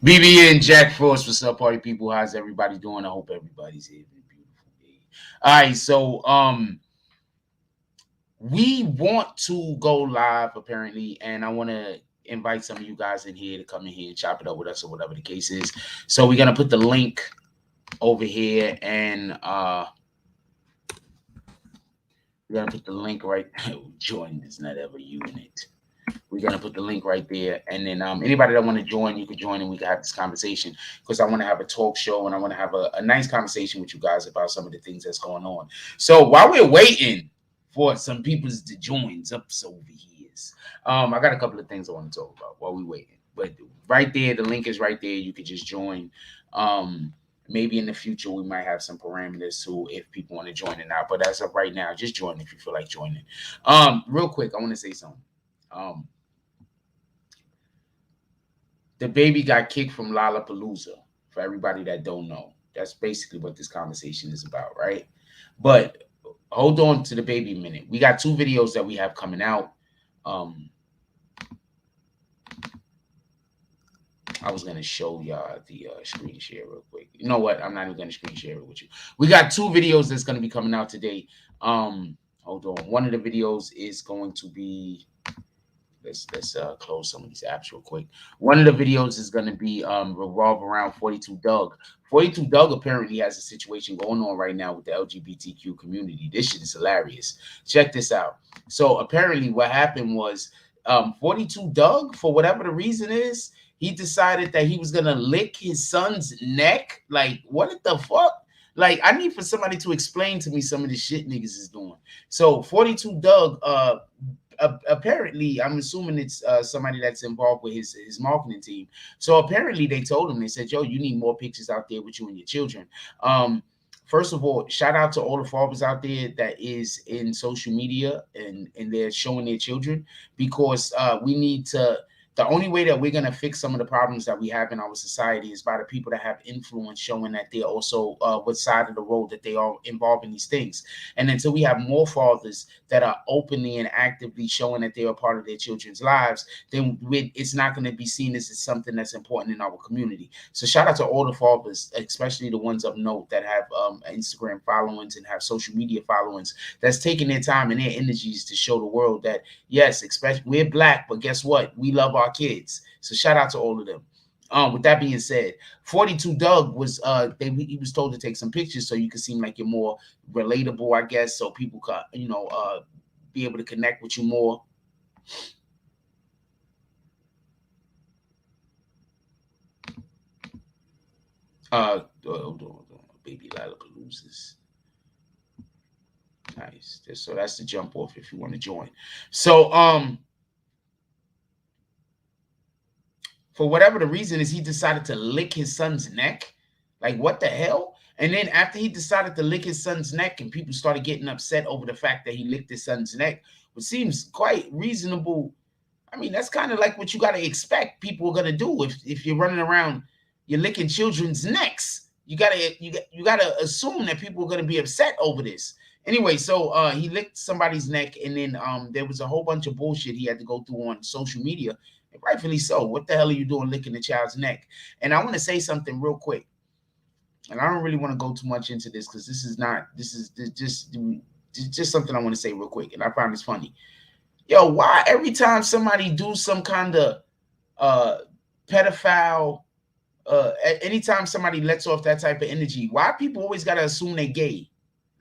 BB and Jack Frost, what's up, party people? How's everybody doing? I hope everybody's having a beautiful day. All right, so we want to go live apparently, and I want to invite some of you guys in here to come in here and chop it up with us or whatever the case is. So we're gonna put the link over here, and we're gonna put the link right. Join is not ever unit. We're gonna put the link right there, and then anybody that want to join, you can join, and we can have this conversation because I want to have a talk show and I want to have a nice conversation with you guys about some of the things that's going on. So while we're waiting for some people to join up over here, I got a couple of things I want to talk about while we're waiting. But right there, the link is right there. You can just join. Maybe in the future we might have some parameters to if people want to join it now. But as of right now, just join if you feel like joining. Real quick, I want to say something. Dababy got kicked from Lalapalooza. For everybody that don't know, that's basically what this conversation is about, right? But hold on to Dababy a minute. We got 2 videos that we have coming out. I was gonna show y'all the screen share real quick. You know what? I'm not even gonna screen share it with you. We got 2 videos that's gonna be coming out today. Hold on. One of the videos is going to be. Let's close some of these apps real quick. One of the videos is going to be revolve around 42 Doug. 42 Doug apparently has a situation going on right now with the LGBTQ community. This shit is hilarious. Check this out. So apparently what happened was 42 Doug, for whatever the reason is, he decided that he was going to lick his son's neck. Like, what the fuck? Like, I need for somebody to explain to me some of the shit niggas is doing. So 42 Doug, apparently, I'm assuming it's somebody that's involved with his marketing team. So apparently they told him, they said, yo, you need more pictures out there with you and your children. First of all, shout out to all the fathers out there that is in social media and they're showing their children, because we need to. The only way that we're going to fix some of the problems that we have in our society is by the people that have influence showing that they're also what side of the road that they are involved in these things. And until we have more fathers that are openly and actively showing that they are part of their children's lives, then it's not going to be seen as something that's important in our community. So shout out to all the fathers, especially the ones of note that have Instagram followings and have social media followings, that's taking their time and their energies to show the world that, yes, especially we're Black, but guess what? We love our kids. So shout out to all of them. With that being said, 42 Doug was he was told to take some pictures so you can seem like you're more relatable, I guess, so people could be able to connect with you more. Hold on. Baby Lalapaloozas. Nice. So that's the jump off if you want to join. So for whatever the reason is, he decided to lick his son's neck. Like, what the hell? And then after he decided to lick his son's neck and people started getting upset over the fact that he licked his son's neck, which seems quite reasonable. I mean, that's kind of like what you got to expect people are going to do if you're running around, you're licking children's necks. You gotta assume that people are going to be upset over this. Anyway, so he licked somebody's neck, and then there was a whole bunch of bullshit he had to go through on social media. And rightfully so. What the hell are you doing licking the child's neck? And I want to say something real quick. And I don't really want to go too much into this because this is just something I want to say real quick. And I find this funny. Yo, why every time somebody do some kind of pedophile, anytime somebody lets off that type of energy, why people always got to assume they gay?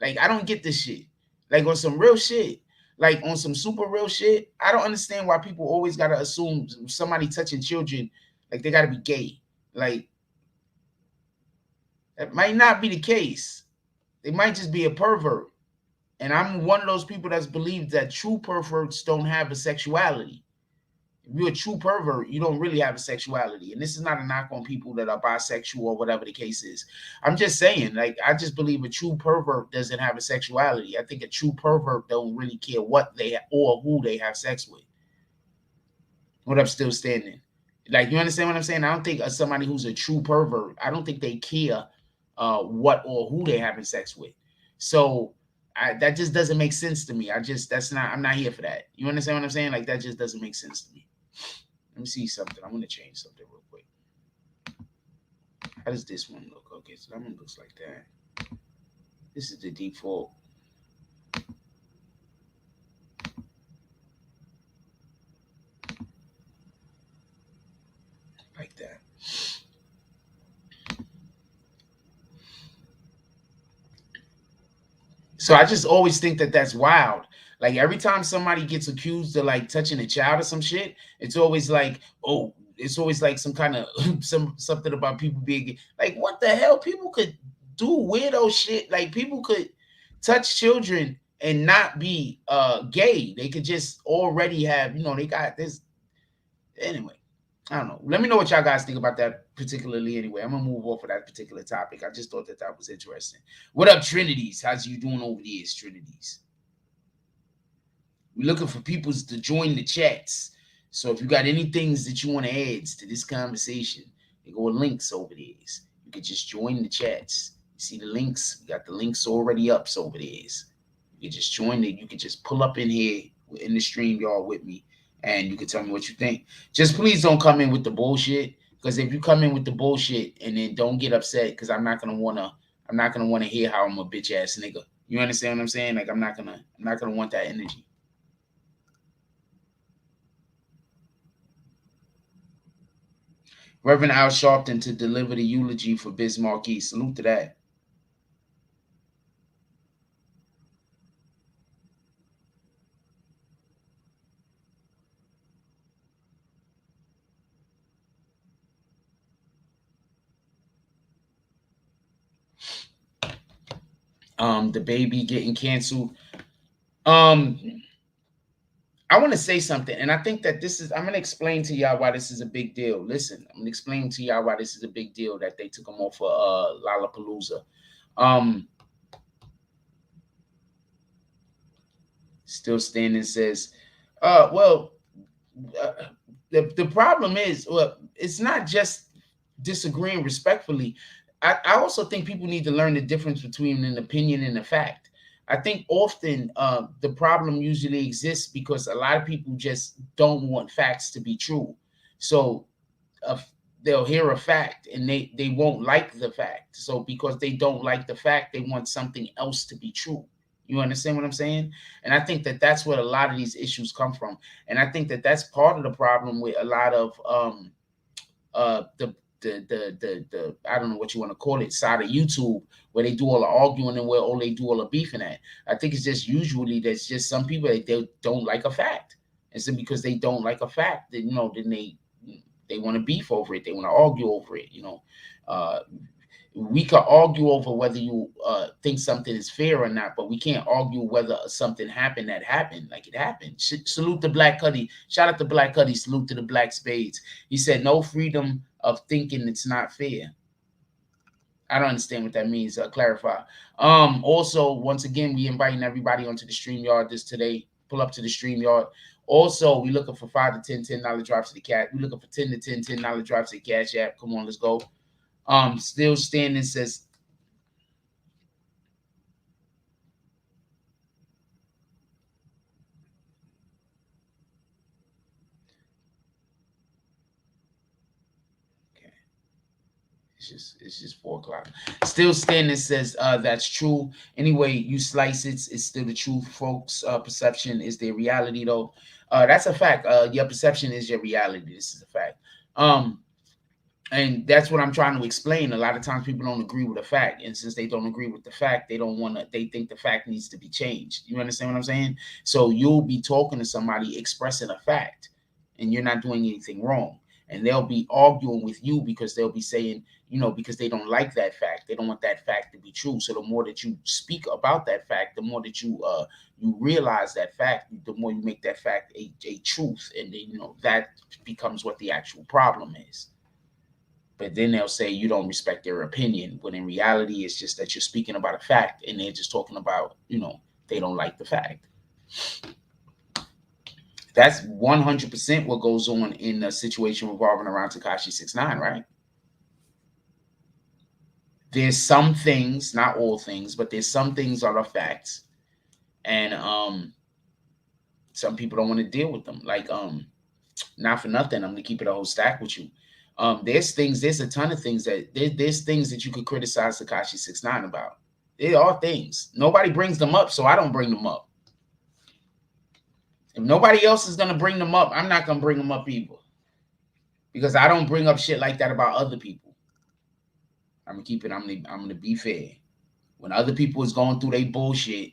Like, I don't get this shit. Like, on some real shit. Like, on some super real shit, I don't understand why people always got to assume somebody touching children, like, they got to be gay. Like, that might not be the case. They might just be a pervert. And I'm one of those people that's believed that true perverts don't have a sexuality. If you're a true pervert, you don't really have a sexuality. And this is not a knock on people that are bisexual or whatever the case is. I'm just saying, like, I just believe a true pervert doesn't have a sexuality. I think a true pervert don't really care what they or who they have sex with. What up, still standing? Like, you understand what I'm saying? I don't think somebody who's a true pervert, I don't think they care what or who they're having sex with. So that just doesn't make sense to me. I'm not here for that. You understand what I'm saying? Like, that just doesn't make sense to me. Let me see something. I'm going to change something real quick. How does this one look? Okay, so that one looks like that. This is the default. Like that. So I just always think that that's wild. Like every time somebody gets accused of like touching a child or some shit, it's always like, oh, it's always like some kind of something about people being like, what the hell? People could do weirdo shit. Like people could touch children and not be gay. They could just already have, they got this anyway. I don't know. Let me know what y'all guys think about that particularly anyway. I'm gonna move off of that particular topic. I just thought that that was interesting. What up, Trinities? How's you doing over there, Trinities? We're looking for people to join the chats. So if you got any things that you want to add to this conversation, there go links over there. You can just join the chats. You see the links? We got the links already up over there. You can just join it. You can just pull up in here in the stream, y'all, with me, and you can tell me what you think. Just please don't come in with the bullshit. Because if you come in with the bullshit and then don't get upset, because I'm not gonna wanna hear how I'm a bitch ass nigga. You understand what I'm saying? Like I'm not gonna want that energy. Reverend Al Sharpton to deliver the eulogy for Biz Marquis. Salute to that. Dababy getting canceled. Um, I want to say something, and I think that I'm going to explain to y'all why this is a big deal. Listen, I'm going to explain to y'all why this is a big deal that they took him off for Lalapalooza. Um, Still standing says, well, the problem is, well, it's not just disagreeing respectfully. I also think people need to learn the difference between an opinion and a fact. I think often the problem usually exists because a lot of people just don't want facts to be true. So uh, they'll hear a fact and they won't like the fact. So because they don't like the fact, they want something else to be true. You understand what I'm saying? And I think that that's what a lot of these issues come from. And I think that that's part of the problem with a lot of the I don't know what you want to call it side of YouTube where they do all the arguing and where all they do all the beefing at. I think it's just usually there's just some people that they don't like a fact. And so because they don't like a fact, then then they want to beef over it. They want to argue over it. Uh, we could argue over whether you think something is fair or not, but we can't argue whether something happened that happened. Like it happened. Salute to Black Cuddy. Shout out to Black Cuddy. Salute to the Black Spades. He said, no freedom of thinking it's not fair. I don't understand what that means. Clarify. Also, once again, we inviting everybody onto the StreamYard this today. Pull up to the StreamYard. Also, we looking for 5 to 10 $10 drives to the cat. We looking for 10 to 10 $10 drives to the Cash App. Come on, let's go. Still standing says okay. It's just 4 o'clock. Still standing says that's true. Anyway, you slice it, it's still the truth, folks. Perception is their reality though. That's a fact. Your perception is your reality. This is a fact. And that's what I'm trying to explain. A lot of times people don't agree with a fact, and since they don't agree with the fact, they don't want to. They think the fact needs to be changed. You understand what I'm saying? So you'll be talking to somebody expressing a fact, and you're not doing anything wrong, and they'll be arguing with you because they'll be saying, because they don't like that fact, they don't want that fact to be true. So the more that you speak about that fact, the more that you realize that fact, the more you make that fact a truth, and then, that becomes what the actual problem is. But then they'll say you don't respect their opinion, when in reality it's just that you're speaking about a fact and they're just talking about, they don't like the fact. That's 100% what goes on in a situation revolving around Takashi 6ix9ine, right? There's some things, not all things, but there's some things that are facts, and some people don't want to deal with them. Like not for nothing, I'm gonna keep it a whole stack with you. There's a ton of things there's things that you could criticize Takashi 6ix9ine about. There are things. Nobody brings them up, so I don't bring them up. If nobody else is gonna bring them up, I'm not gonna bring them up either. Because I don't bring up shit like that about other people. I'm gonna keep it. I'm gonna be fair. When other people is going through their bullshit,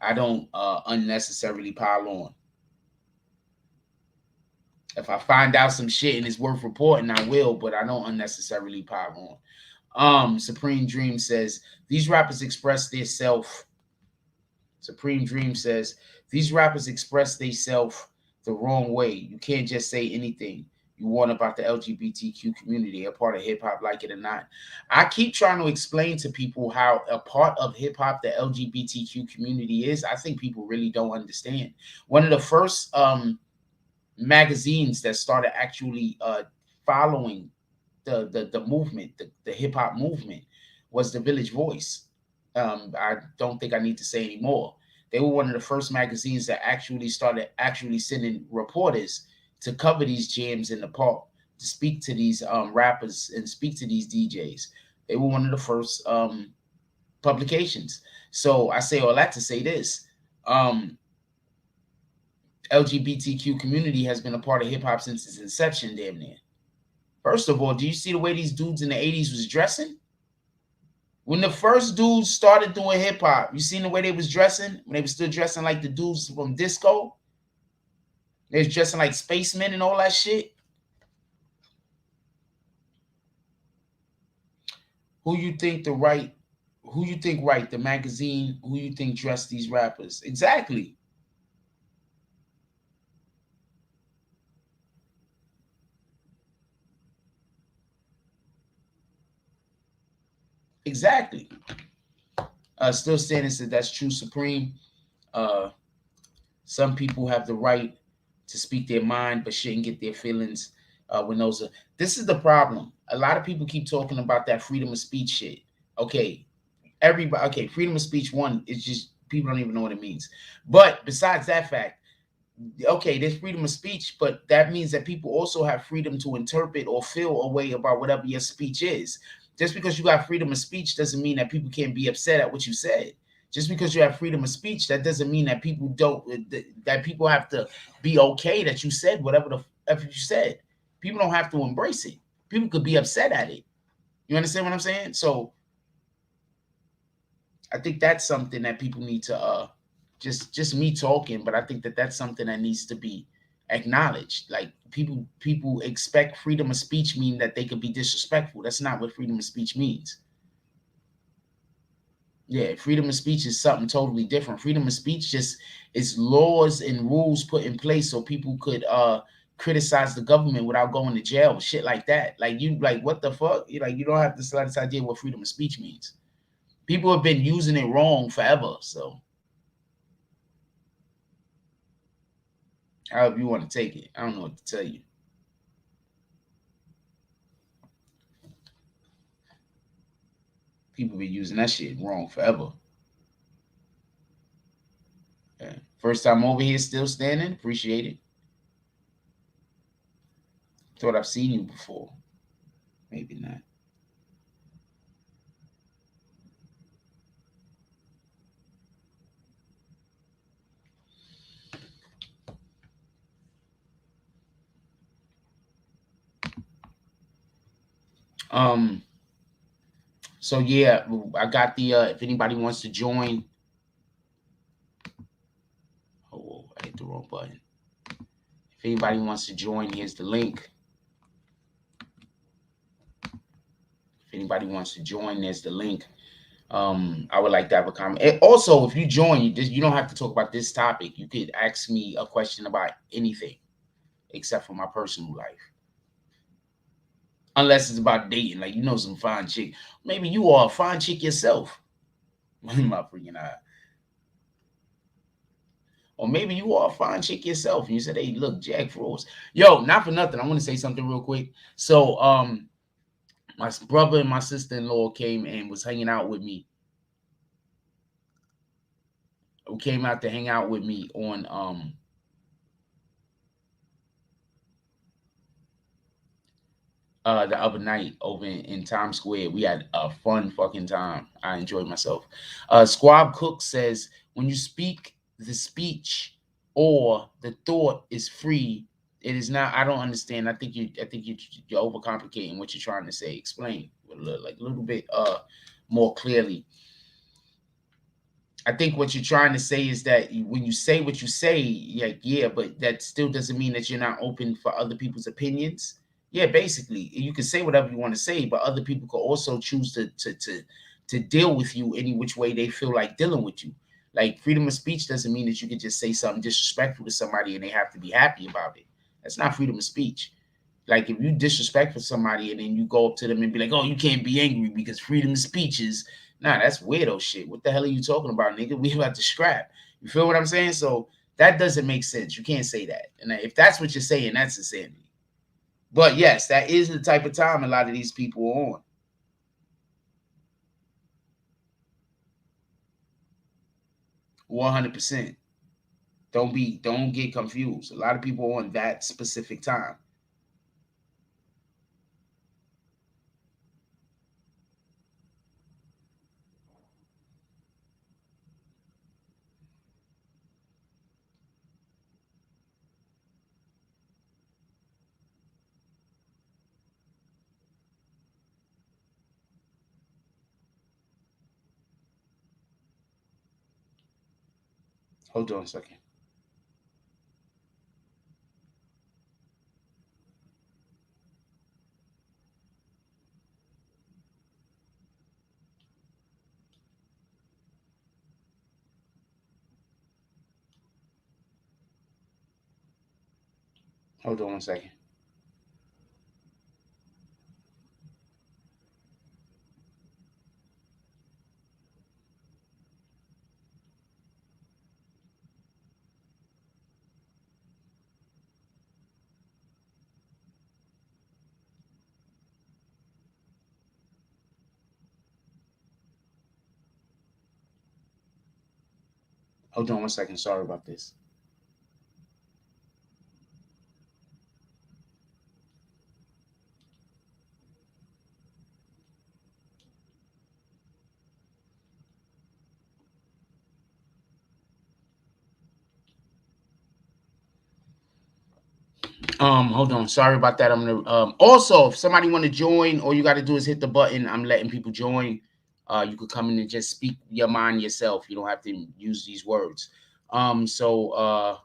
I don't unnecessarily pile on. If I find out some shit and it's worth reporting, I will, but I don't unnecessarily pile on. Supreme Dream says, these rappers express their self. Supreme Dream says, these rappers express their self the wrong way. You can't just say anything you want about the LGBTQ community, a part of hip-hop, like it or not. I keep trying to explain to people how a part of hip-hop the LGBTQ community is. I think people really don't understand. One of the first magazines that started actually following the movement, the hip-hop movement, was the Village Voice. I don't think I need to say anymore. They were one of the first magazines that actually started sending reporters to cover these jams in the park, to speak to these rappers and speak to these DJs. They were one of the first publications. So I say all that to say this. LGBTQ community has been a part of hip-hop since its inception, damn near. First of all, do you see the way these dudes in the 80s was dressing? When the first dudes started doing hip-hop, you seen the way they was dressing? When they were still dressing like the dudes from disco? They was dressing like spacemen and all that shit. Who you think right, the magazine, who you think dressed these rappers? Exactly. Exactly. Still standing said that's true, Supreme. Some people have the right to speak their mind, but shouldn't get their feelings when those are. This is the problem. A lot of people keep talking about that freedom of speech shit. Okay, everybody. Okay, freedom of speech. One is just people don't even know what it means. But besides that fact, okay, there's freedom of speech, but that means that people also have freedom to interpret or feel a way about whatever your speech is. Just because you got freedom of speech doesn't mean that people can't be upset at what you said. Just because you have freedom of speech, that doesn't mean that people don't, that people have to be okay that you said whatever the F you said. People don't have to embrace it. People could be upset at it. You understand what I'm saying? So I think that's something that people need to just me talking, but I think that that's something that needs to be acknowledged. Like people expect freedom of speech mean that they could be disrespectful. That's not what freedom of speech means. Yeah, freedom of speech is something totally different. Freedom of speech just is laws and rules put in place so people could criticize the government without going to jail, shit like that. Like you like what the fuck? You like you don't have the slightest idea what freedom of speech means. People have been using it wrong forever, so however you want to take it. I don't know what to tell you. People been using that shit wrong forever. Yeah. First time over here, still standing. Appreciate it. Thought I've seen you before. Maybe not. So yeah, I got the if anybody wants to join. Oh, I hit the wrong button. If anybody wants to join, here's the link. If anybody wants to join, there's the link. I would like to have a comment. And also, if you join, you don't have to talk about this topic. You could ask me a question about anything except for my personal life. Unless it's about dating, like you know some fine chick. Maybe you are a fine chick yourself. My freaking eye. Or maybe you are a fine chick yourself and you said, hey, look, Jack froze. Yo, not for nothing. I want to say something real quick. So my brother and my sister-in-law came and was hanging out with me. Who came out to hang out with me the other night over in Times Square. We had a fun fucking time. I enjoyed myself. Squab Cook says, when you speak the speech or the thought is free, it is not. I don't understand. You're overcomplicating what you're trying to say. Explain like a little bit more clearly. I think what you're trying to say is that when you say what you say, like, yeah, but that still doesn't mean that you're not open for other people's opinions. Yeah, basically, you can say whatever you want to say, but other people could also choose to deal with you any which way they feel like dealing with you. Like freedom of speech doesn't mean that you can just say something disrespectful to somebody and they have to be happy about it. That's not freedom of speech. Like if you disrespect somebody and then you go up to them and be like, "Oh, you can't be angry because freedom of speech is," nah, that's weirdo shit. What the hell are you talking about, nigga? We about to scrap. You feel what I'm saying? So that doesn't make sense. You can't say that. And if that's what you're saying, that's insanity. But yes, that is the type of time a lot of these people are on. 100%. Don't get confused. A lot of people are on that specific time. Hold on a second. Hold on a second. Hold on one second. Sorry about this. Hold on. Sorry about that. I'm gonna also if somebody want to join, all you gotta do is hit the button. I'm letting people join. You could come in and just speak your mind yourself. You don't have to use these words. So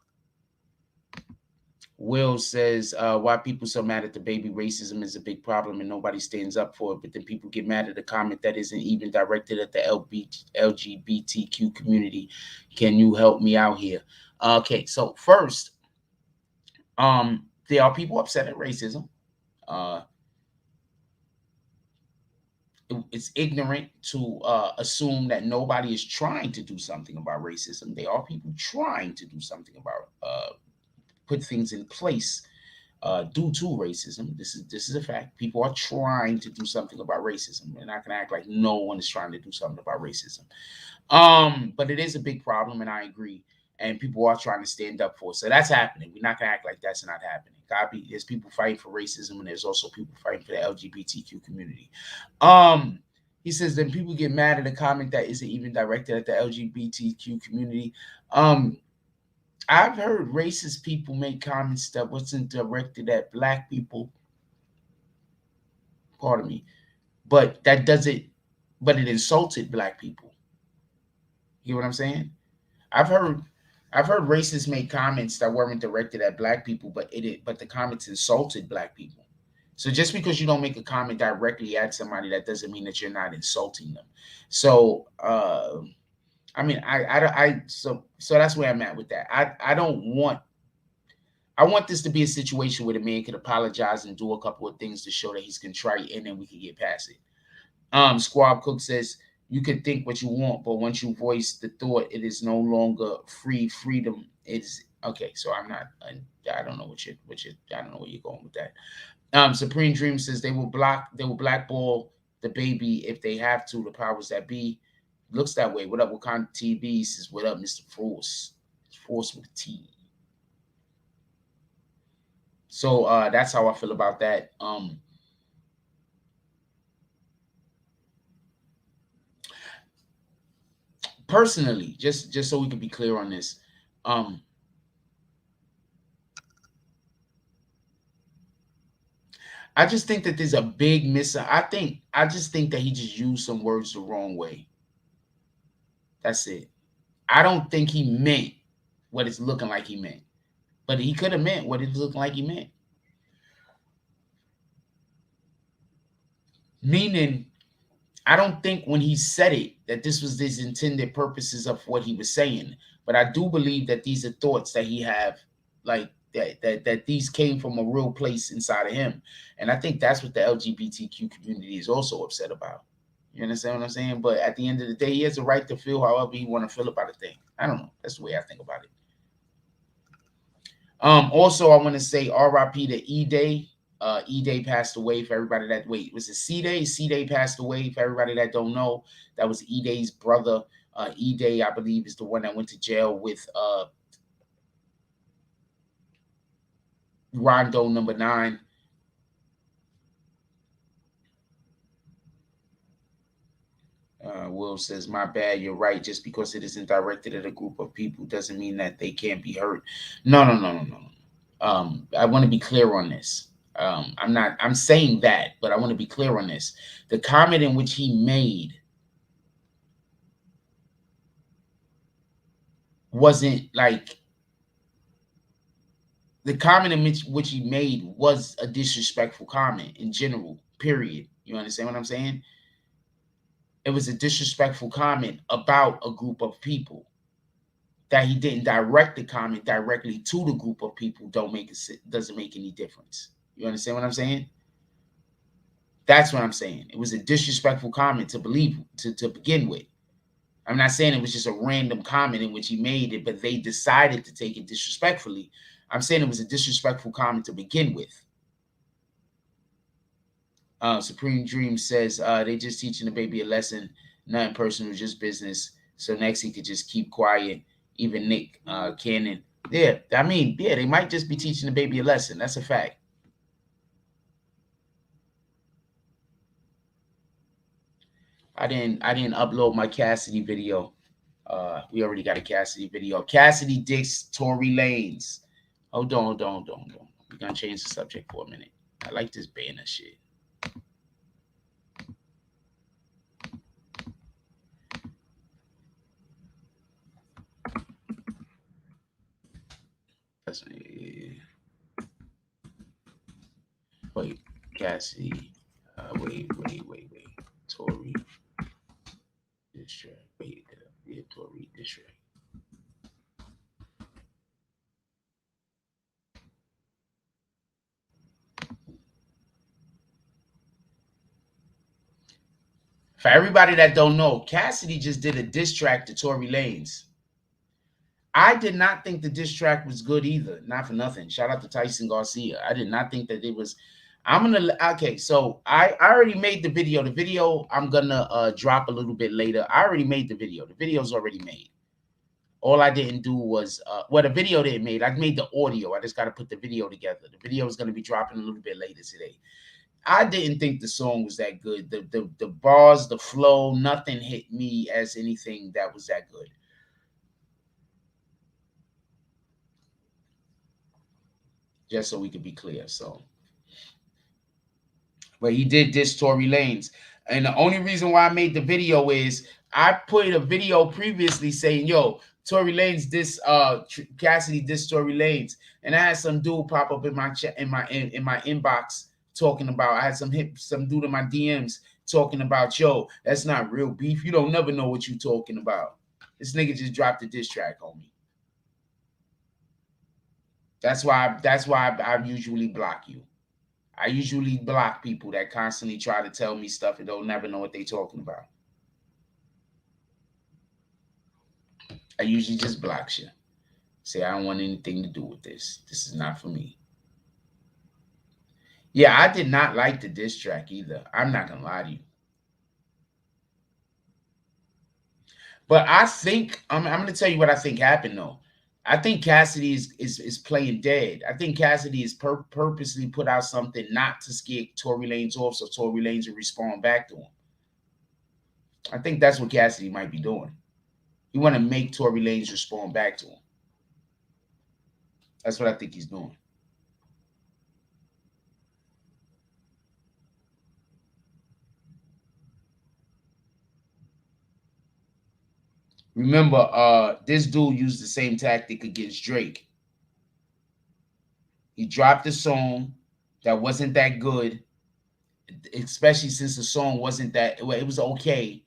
Will says, why people so mad at the baby? Racism is a big problem and nobody stands up for it. But then people get mad at a comment that isn't even directed at the LGBTQ community. Can you help me out here? Okay, so first, there are people upset at racism. Uh, it's ignorant to assume that nobody is trying to do something about racism. There are people trying to do something about put things in place due to racism. This is a fact. People are trying to do something about racism. We're not gonna act like no one is trying to do something about racism. But it is a big problem, and I agree. And people are trying to stand up for it. So that's happening. We're not gonna act like that's not happening. There's people fighting for racism, and there's also people fighting for the LGBTQ community. Um, he says then people get mad at a comment that isn't even directed at the LGBTQ community. Um, I've heard racist people make comments that wasn't directed at black people. Pardon me, but that doesn't. But it insulted black people. You know what I'm saying? I've heard I've heard racists make comments that weren't directed at black people, but the comments insulted black people. So just because you don't make a comment directly at somebody, that doesn't mean that you're not insulting them. So I mean, so that's where I'm at with that. I don't want. I want this to be a situation where the man can apologize and do a couple of things to show that he's contrite, and then we can get past it. Squab Cook says you can think what you want, but once you voice the thought, it is no longer free freedom. It's okay. So I'm not. I don't know I don't know where you're going with that. Supreme Dream says they will blackball the baby if they have to. The powers that be looks that way. What up, Wakanda TV says what up, Mr. Force? Force with a T. So that's how I feel about that. personally, just so we can be clear on this, I just think that there's a big I just think that he just used some words the wrong way. That's it. I don't think he meant what it's looking like he meant, but he could have meant what it's looking like he meant. Meaning, I don't think when he said it that this was his intended purposes of what he was saying, but I do believe that these are thoughts that he have, like that these came from a real place inside of him, and I think that's what the LGBTQ community is also upset about. You understand what I'm saying? But at the end of the day, he has a right to feel however he want to feel about a thing. I don't know. That's the way I think about it. Also, I want to say R.I.P. to E-Day. E-Day passed away. For everybody that was it C-Day? C-Day passed away. For everybody that don't know, that was E-Day's brother. E-Day, I believe, is the one that went to jail with Rondo number 9. Will says, my bad, you're right. Just because it isn't directed at a group of people doesn't mean that they can't be hurt. No. I want to be clear on this. I'm saying that, but I want to be clear on this. The comment in which he made wasn't like, the comment in which he made was a disrespectful comment in general, period. You understand what I'm saying? It was a disrespectful comment about a group of people. That he didn't direct the comment directly to the group of people doesn't make any difference. You understand what I'm saying? That's what I'm saying. It was a disrespectful comment to begin with. I'm not saying it was just a random comment in which he made it, but they decided to take it disrespectfully. I'm saying it was a disrespectful comment to begin with. Supreme Dream says they just teaching the baby a lesson, nothing personal, just business. So next he could just keep quiet. Even Nick Cannon. Yeah, I mean, yeah, they might just be teaching the baby a lesson. That's a fact. I didn't upload my Cassidy video. We already got a Cassidy video. Cassidy dicks Tory Lanez. Hold on. We're gonna change the subject for a minute. I like this banner shit. That's wait, Cassidy. Wait. Tory distract. Wait, yeah, Tory distract. For everybody that don't know, Cassidy just did a diss track to Tory Lanez. I did not think the diss track was good either. Not for nothing. Shout out to Tyson Garcia. I did not think that it was. Okay, so I already made the video. The video I'm gonna drop a little bit later. I already made the video. The video's already made. All I didn't do was the video didn't made. I made the audio. I just got to put the video together. The video is gonna be dropping a little bit later today. I didn't think the song was that good. The bars, the flow, nothing hit me as anything that was that good. Just so we could be clear. So, but he did diss Tory Lanez. And the only reason why I made the video is I put a video previously saying, yo, Tory Lanez diss Cassidy diss Tory Lanez. And I had some dude pop up in my chat in my inbox talking about, I had some dude in my DMs talking about, yo, that's not real beef. You don't never know what you talking about. This nigga just dropped a diss track on me. That's why I usually block you. I usually block people that constantly try to tell me stuff and don't never know what they talking about. I usually just block you. Say, I don't want anything to do with this. This is not for me. Yeah, I did not like the diss track either. I'm not going to lie to you. But I think, I'm going to tell you what I think happened, though. I think Cassidy is playing dead. I think Cassidy is purposely put out something not to scare Tory Lanez off so Tory Lanez will respond back to him. I think that's what Cassidy might be doing. He want to make Tory Lanez respond back to him. That's what I think he's doing. Remember, this dude used the same tactic against Drake. He dropped a song that wasn't that good, especially since the song wasn't that, well, it was okay.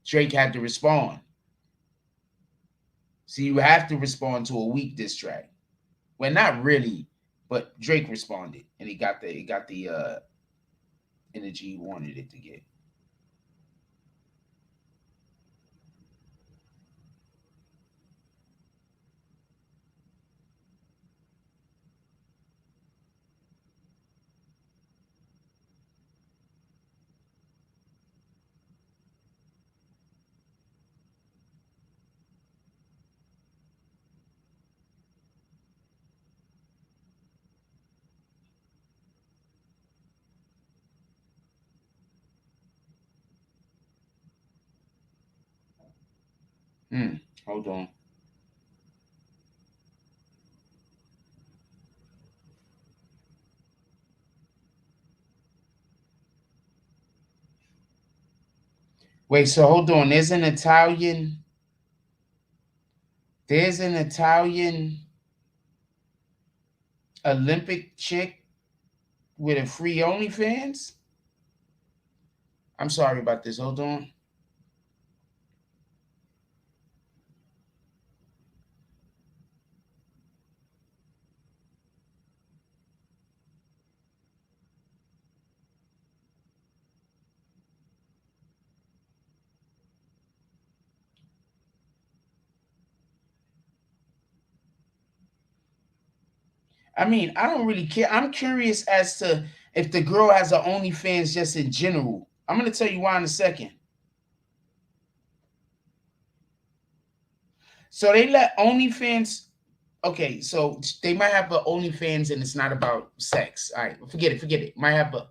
Drake had to respond. So you have to respond to a weak diss track. Well, not really, but Drake responded, and he got the energy he wanted it to get. Hold on. Wait, so hold on. There's an Italian Olympic chick with a free OnlyFans. I'm sorry about this. Hold on. I mean, I don't really care. I'm curious as to if the girl has an OnlyFans just in general. I'm going to tell you why in a second. So they let OnlyFans. Okay, so they might have an OnlyFans and it's not about sex. All right, forget it. Might have a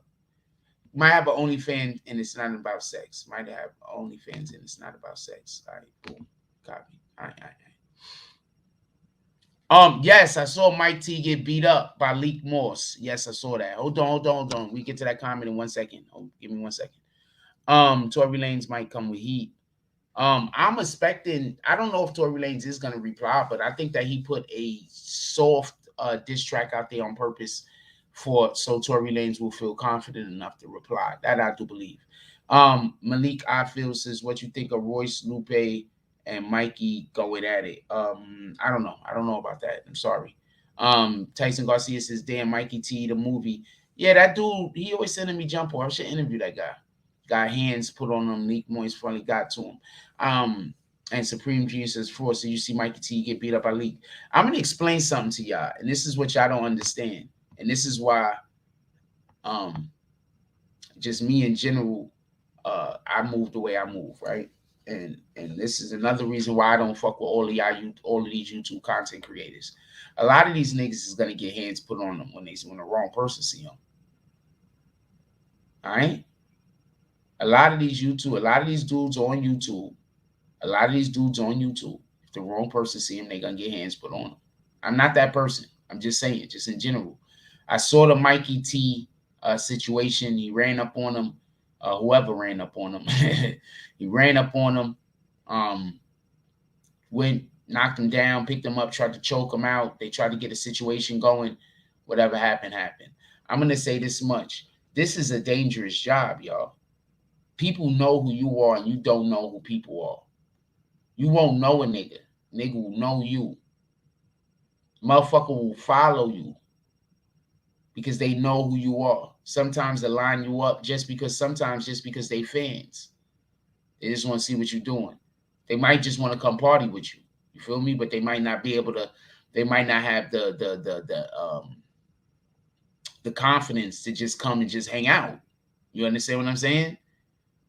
OnlyFans and it's not about sex. Might have OnlyFans and it's not about sex. All right, boom, copy. All right. Yes, I saw Mike T get beat up by Leek Morse. Yes, I saw that. Hold on. We get to that comment in 1 second. Oh, give me 1 second. Tory Lanez might come with heat. I'm expecting. I don't know if Tory Lanez is gonna reply, but I think that he put a soft diss track out there on purpose so Tory Lanez will feel confident enough to reply. That I do believe. Malik Ifield says, "What you think of Royce, Lupe, and Mikey going at it?" I don't know. I don't know about that. I'm sorry. Tyson Garcia says, "Damn, Mikey T, the movie. Yeah, that dude. He always sending me jump on. I should interview that guy. Got hands put on him. Leak Moist finally got to him. And Supreme Genius says, "For so you see Mikey T get beat up by Leak." I'm gonna explain something to y'all, and this is what y'all don't understand, and this is why, just me in general, I move the way I move, right? And this is another reason why I don't fuck with all of these YouTube content creators. A lot of these niggas is gonna get hands put on them when the wrong person see them. All right. A lot of these dudes on YouTube, if the wrong person see them, they're gonna get hands put on them. I'm not that person. I'm just saying, just in general. I saw the Mikey T situation. He ran up on him. Whoever ran up on him, he ran up on him. Went, knocked him down, picked him up, tried to choke him out. They tried to get a situation going. Whatever happened, happened. I'm gonna say this much: this is a dangerous job, y'all. People know who you are, and you don't know who people are. You won't know a nigga. Nigga will know you. Motherfucker will follow you because they know who you are. Sometimes they line you up just because they fans. They just want to see what you're doing. They might just want to come party with you. You feel me? But they might not be able to. They might not have the confidence to just come and just hang out. You understand what I'm saying?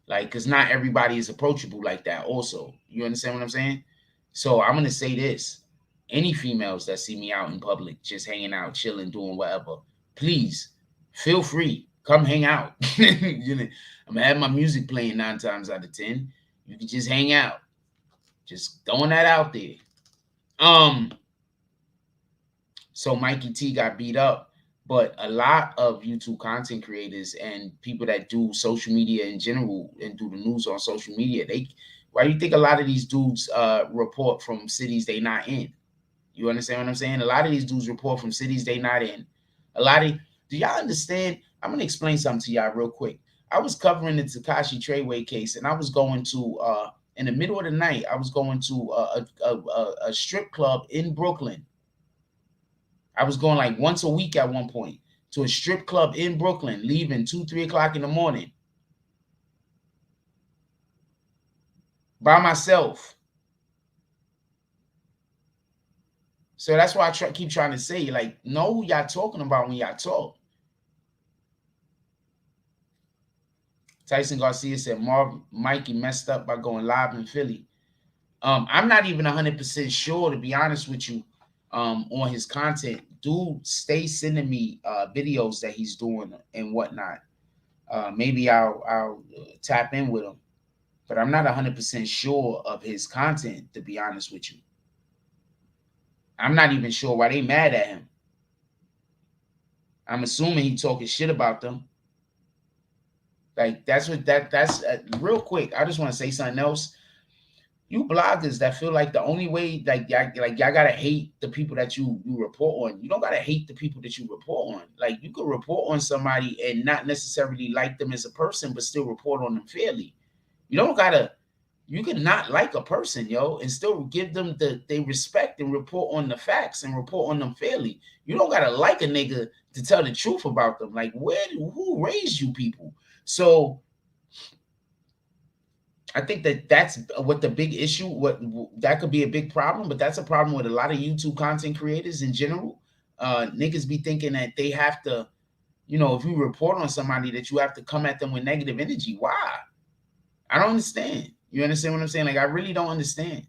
Like, because not everybody is approachable like that also. You understand what I'm saying? So I'm going to say this. Any females that see me out in public, just hanging out, chilling, doing whatever, please feel free. Come hang out. I'm going to have my music playing 9 times out of 10. You can just hang out. Just throwing that out there. So Mikey T got beat up, but a lot of YouTube content creators and people that do social media in general and do the news on social media, why do you think a lot of these dudes report from cities they not in? You understand what I'm saying? A lot of these dudes report from cities they not in. Do y'all understand? I'm gonna explain something to y'all real quick. I was covering the Takashi Treyway case, and I was going to in the middle of the night, I was going to a strip club in Brooklyn. I was going like once a week at one point to a strip club in Brooklyn, leaving 2, 3 o'clock in the morning by myself. So that's why I keep trying to say, like, know who y'all talking about when y'all talk. Tyson Garcia said Mikey messed up by going live in Philly. I'm not even 100% sure, to be honest with you, on his content. Dude, stay sending me videos that he's doing and whatnot. Maybe I'll tap in with him, but I'm not 100% sure of his content, to be honest with you. I'm not even sure why they mad at him. I'm assuming he talking shit about them. Like that's real quick. I just want to say something else. You bloggers that feel like the only way, y'all gotta hate the people that you report on. You don't gotta hate the people that you report on. Like you could report on somebody and not necessarily like them as a person, but still report on them fairly. You can not like a person, yo, and still give them they respect and report on the facts and report on them fairly. You don't gotta like a nigga to tell the truth about them. Like who raised you people? So I think that's what the big issue, what that could be a big problem, but that's a problem with a lot of YouTube content creators in general. Niggas be thinking that they have to, if you report on somebody that you have to come at them with negative energy. Why? I don't understand. You understand what I'm saying? Like, I really don't understand.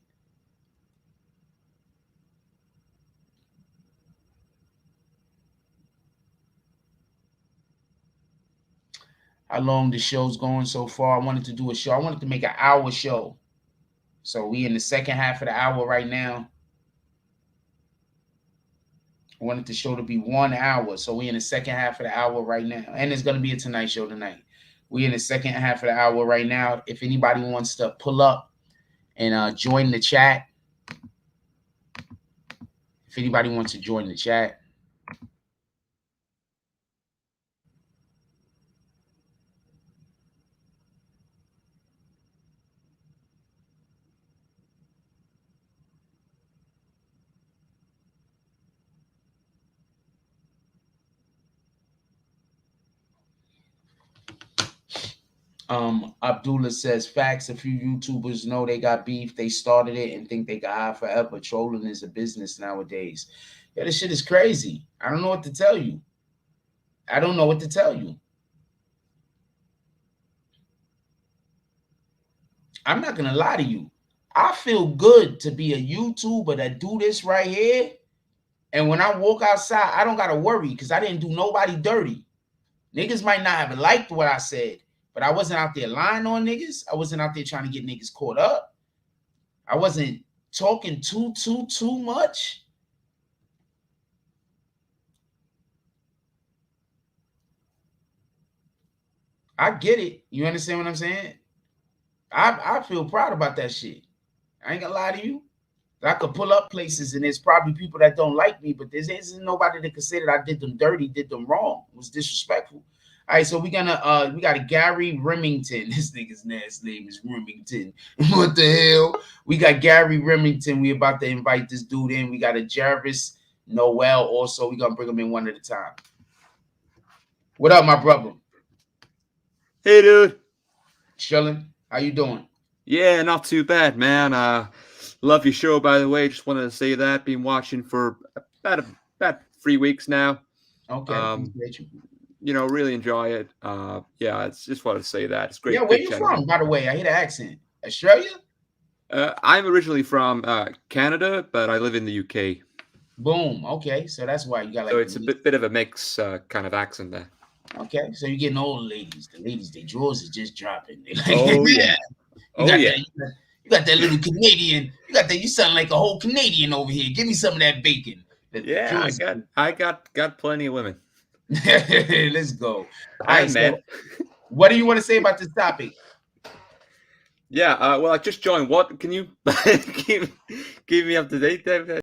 How long the show's going so far? I wanted to do a show. I wanted to make an hour show. So we in the second half of the hour right now. I wanted the show to be 1 hour. So we in the second half of the hour right now. And it's going to be a Tonight Show tonight. We in the second half of the hour right now. If anybody wants to pull up and join the chat. If anybody wants to join the chat. Abdullah says facts. A few YouTubers know they got beef. They started it and think they got high forever. Trolling is a business nowadays. Yeah, this shit is crazy. I don't know what to tell you. I don't know what to tell you. I'm not gonna lie to you. I feel good to be a YouTuber that do this right here. And when I walk outside, I don't gotta worry because I didn't do nobody dirty. Niggas might not have liked what I said, but I wasn't out there lying on niggas. I wasn't out there trying to get niggas caught up. I wasn't talking too much. I get it. You understand what I'm saying? I feel proud about that shit. I ain't gonna lie to you. I could pull up places and there's probably people that don't like me, but there isn't nobody that considered I did them dirty, did them wrong, was disrespectful. All right, so we got a Gary Remington. This nigga's name is Remington. What the hell? We got Gary Remington. We about to invite this dude in. We got a Jarvis Noel also. We gonna bring him in one at a time. What up, my brother? Hey, dude. Chillin'. How you doing? Yeah, not too bad, man. Love your show, by the way. Just wanted to say that. Been watching for about 3 weeks now. Okay. Really enjoy it. Yeah, it's just wanted to say that. It's great. Yeah, where you from, by the way? I hear the accent. Australia? I'm originally from Canada, but I live in the UK. Boom. Okay, so that's why you got like. So it's a bit of a mix kind of accent there. Okay, so you're getting all the ladies. The ladies, their drawers is just dropping. Oh yeah. You got You got that little Canadian. You got that. You sound like a whole Canadian over here. Give me some of that bacon. Yeah, I got plenty of women. Let's go. All right, And man. so what do you want to say about this topic? Yeah, well, I just joined. What can you keep me up to date, David?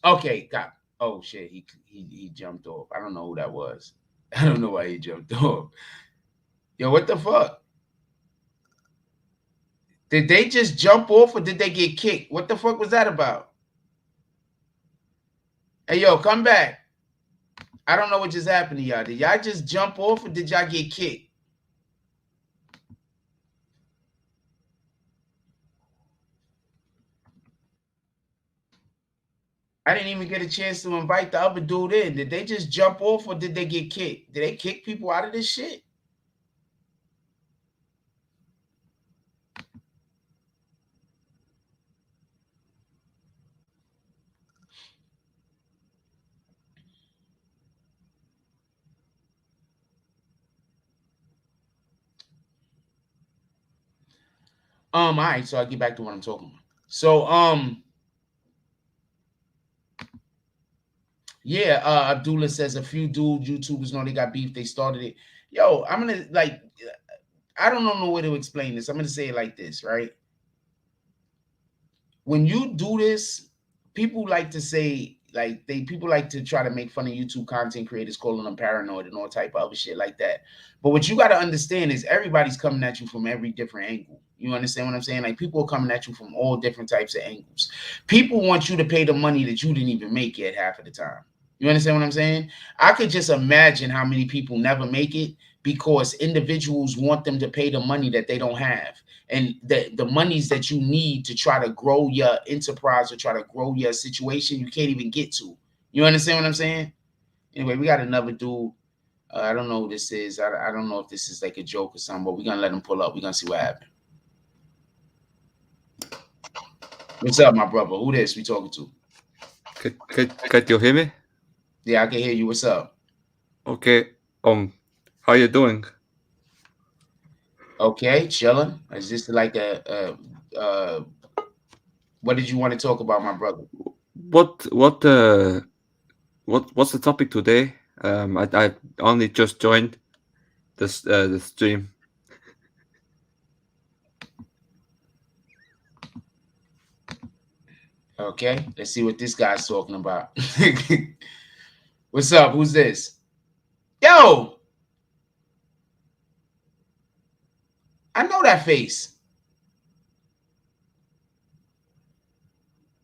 Okay, got. Oh shit, he jumped off. I don't know who that was. I don't know why he jumped off. Yo, what the fuck? Did they just jump off or did they get kicked? What the fuck was that about? Hey, yo, come back. I don't know what just happened to y'all. Did y'all just jump off or did y'all get kicked? I didn't even get a chance to invite the other dude in. Did they just jump off or did they get kicked? Did they kick people out of this shit? All right, so I'll get back to what I'm talking about. So, yeah, Abdullah says a few YouTubers know they got beef. They started it. Yo, I'm gonna like, I don't know no way to explain this. I'm gonna say it like this, right? When you do this, people like to say, like, people like to try to make fun of YouTube content creators, calling them paranoid and all type of other shit like that. But what you got to understand is everybody's coming at you from every different angle. You understand what I'm saying? Like, people are coming at you from all different types of angles. People want you to pay the money that you didn't even make yet half of the time. You understand what I'm saying? I could just imagine how many people never make it because individuals want them to pay the money that they don't have. And the monies that you need to try to grow your enterprise or try to grow your situation, you can't even get to. You understand what I'm saying? Anyway, we got another dude. I don't know who this is. I don't know if this is like a joke or something, but we're going to let him pull up. We're going to see what happens. What's up, my brother? Who this we talking to? Could you hear me? Yeah, I can hear you. What's up? Okay. How you doing? Okay, chilling. Is this like what did you want to talk about, my brother? What's the topic today? I only just joined this the stream. Okay, let's see what this guy's talking about. What's up? Who's this? Yo, I know that face.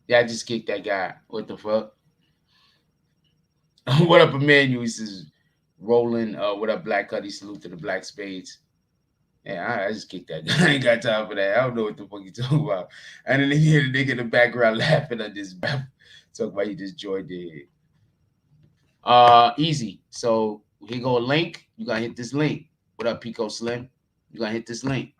Yeah, I just kicked that guy. What the fuck? What up, Emmanuel? He says, rolling. What up, Black Cuddy? Salute to the Black Spades. Yeah, I just kicked that guy. I ain't got time for that. I don't know what the fuck you talking about. And then you hear the nigga in the background laughing at this. Talk about he just joined it. Easy. So here go a link. You gotta hit this link. What up, Pico Slim? You gotta hit this link.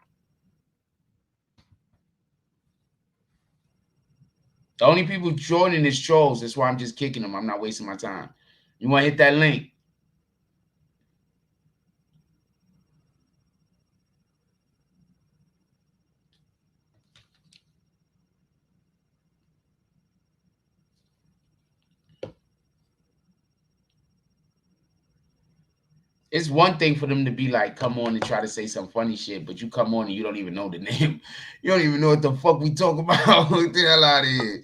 The only people joining is trolls. That's why I'm just kicking them. I'm not wasting my time. You want to hit that link? It's one thing for them to be like, come on and try to say some funny shit, but you come on and you don't even know the name. You don't even know what the fuck we talk about. Get the hell out of here.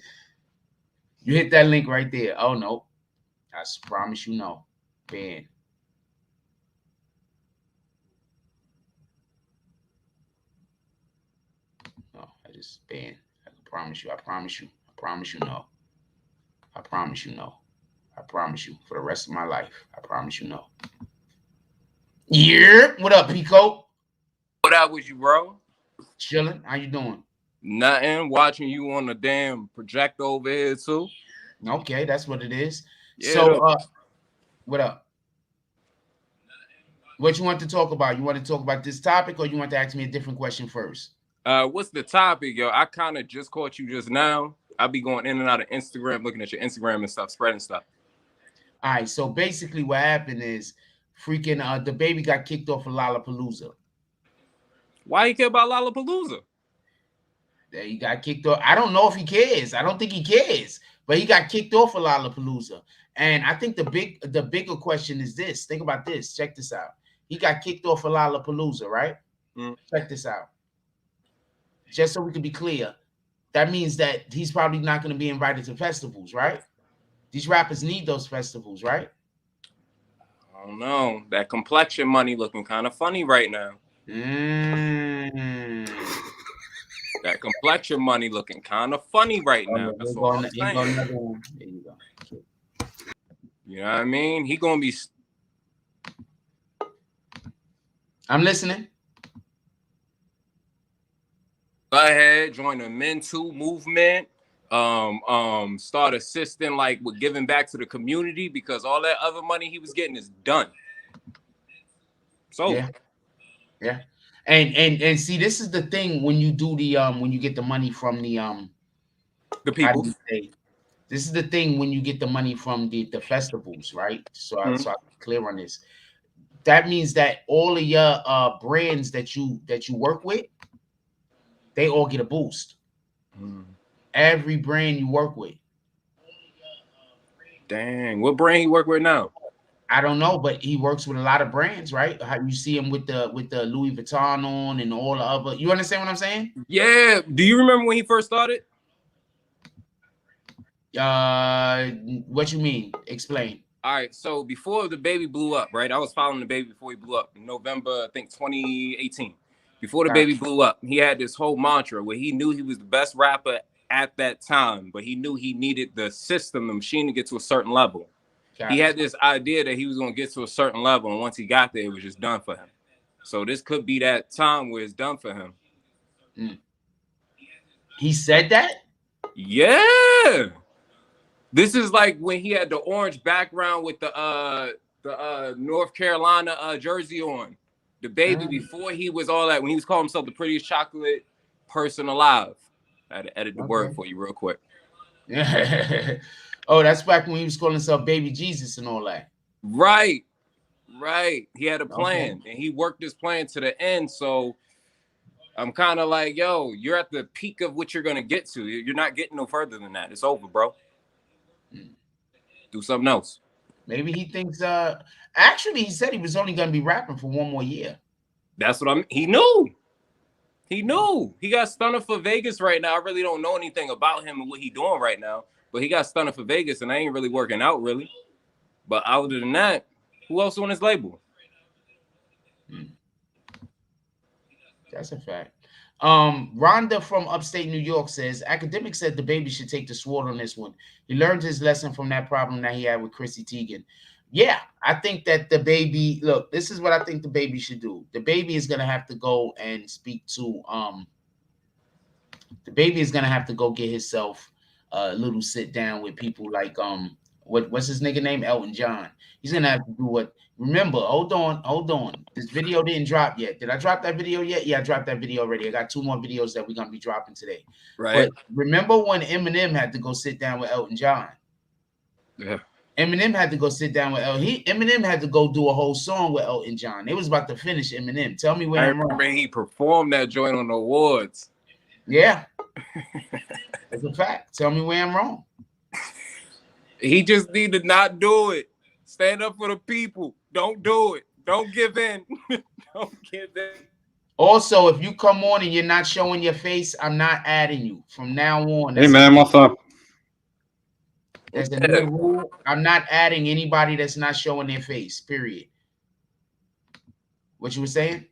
You hit that link right there. Oh, no. I promise you no. Ban. No, I just ban. I promise you. I promise you. I promise you no. I promise you no. I promise you for the rest of my life. I promise you no. Yeah. What up, Pico? What up with you, bro? Chilling. How you doing? Nothing. Watching you on the damn projector over here too. Okay, that's what it is. Yeah, so, what up? What you want to talk about? You want to talk about this topic, or you want to ask me a different question first? What's the topic, yo? I kind of just caught you just now. I'll be going in and out of Instagram, looking at your Instagram and stuff, spreading stuff. All right. So basically, what happened is, freaking Dababy got kicked off of Lalapalooza. Why you care about Lalapalooza? He got kicked off. I don't know if he cares. I don't think he cares, but he got kicked off of Lalapalooza. And I think the bigger question is this. Think about this. Check this out. He got kicked off of Lalapalooza, right? Check this out. Just so we can be clear, that means that he's probably not going to be invited to festivals, right? These rappers need those festivals, right? I don't know. That complexion money looking kind of funny right now. That complexion money looking kind of funny right now. That's all I'm saying. Another one. There you go. You know what I mean? He gonna be. I'm listening. Go ahead, join the Men Too movement. Start assisting like with giving back to the community because all that other money he was getting is done. So yeah. And see, this is the thing when you do the when you get the money from the people. This is the thing when you get the money from the festivals, right? So I'm clear on this. That means that all of your brands that you work with, they all get a boost. Every brand you work with. Dang, what brand you work with now? I don't know, but he works with a lot of brands, right? How you see him with the Louis Vuitton on and all the other. You understand what I'm saying? Yeah. Do you remember when he first started? What you mean? Explain. All right. So before the baby blew up, right? I was following the baby before he blew up in November, I think 2018. Before the baby blew up, he had this whole mantra where he knew he was the best rapper at that time, but he knew he needed the system, the machine to get to a certain level. He had this idea that he was going to get to a certain level, and once he got there, it was just done for him. So this could be that time where it's done for him. He said that? Yeah. This is like when he had the orange background with the North Carolina jersey on. The baby before he was all that, when he was calling himself the prettiest chocolate person alive. I had to edit the word for you real quick. Yeah. Oh, that's back when he was calling himself Baby Jesus and all that. Right. He had a plan, and he worked his plan to the end. So I'm kind of like, yo, you're at the peak of what you're going to get to. You're not getting no further than that. It's over, bro. Do something else. Maybe he thinks, actually, he said he was only going to be rapping for 1 more year. That's what he knew. He got stunner for Vegas right now. I really don't know anything about him and what he's doing right now, but he got stunner for Vegas, and I ain't really working out, really. But other than that, who else on his label? That's a fact. Rhonda from upstate New York says, Academic said the baby should take the sword on this one. He learned his lesson from that problem that he had with Chrissy Teigen. Yeah, I think that the baby, look, this is what I think the baby should do. The baby is going to have to go and speak to, the baby is going to have to go get himself a little sit down with people like, what's his nigga name? Elton John. He's going to have to do what, remember, hold on. This video didn't drop yet. Did I drop that video yet? Yeah, I dropped that video already. I got 2 more videos that we're going to be dropping today. Right. But remember when Eminem had to go sit down with Elton John? Yeah. Eminem had to go sit down with Eminem had to go do a whole song with Elton John. It was about to finish Eminem. Tell me where I'm wrong. He performed that joint on the awards. Yeah. That's a fact. Tell me where I'm wrong. He just need to not do it. Stand up for the people. Don't do it. Don't give in. Don't give in. Also, if you come on and you're not showing your face, I'm not adding you from now on. Hey, man, what's up? There's a new rule. I'm not adding anybody that's not showing their face, period. What you were saying?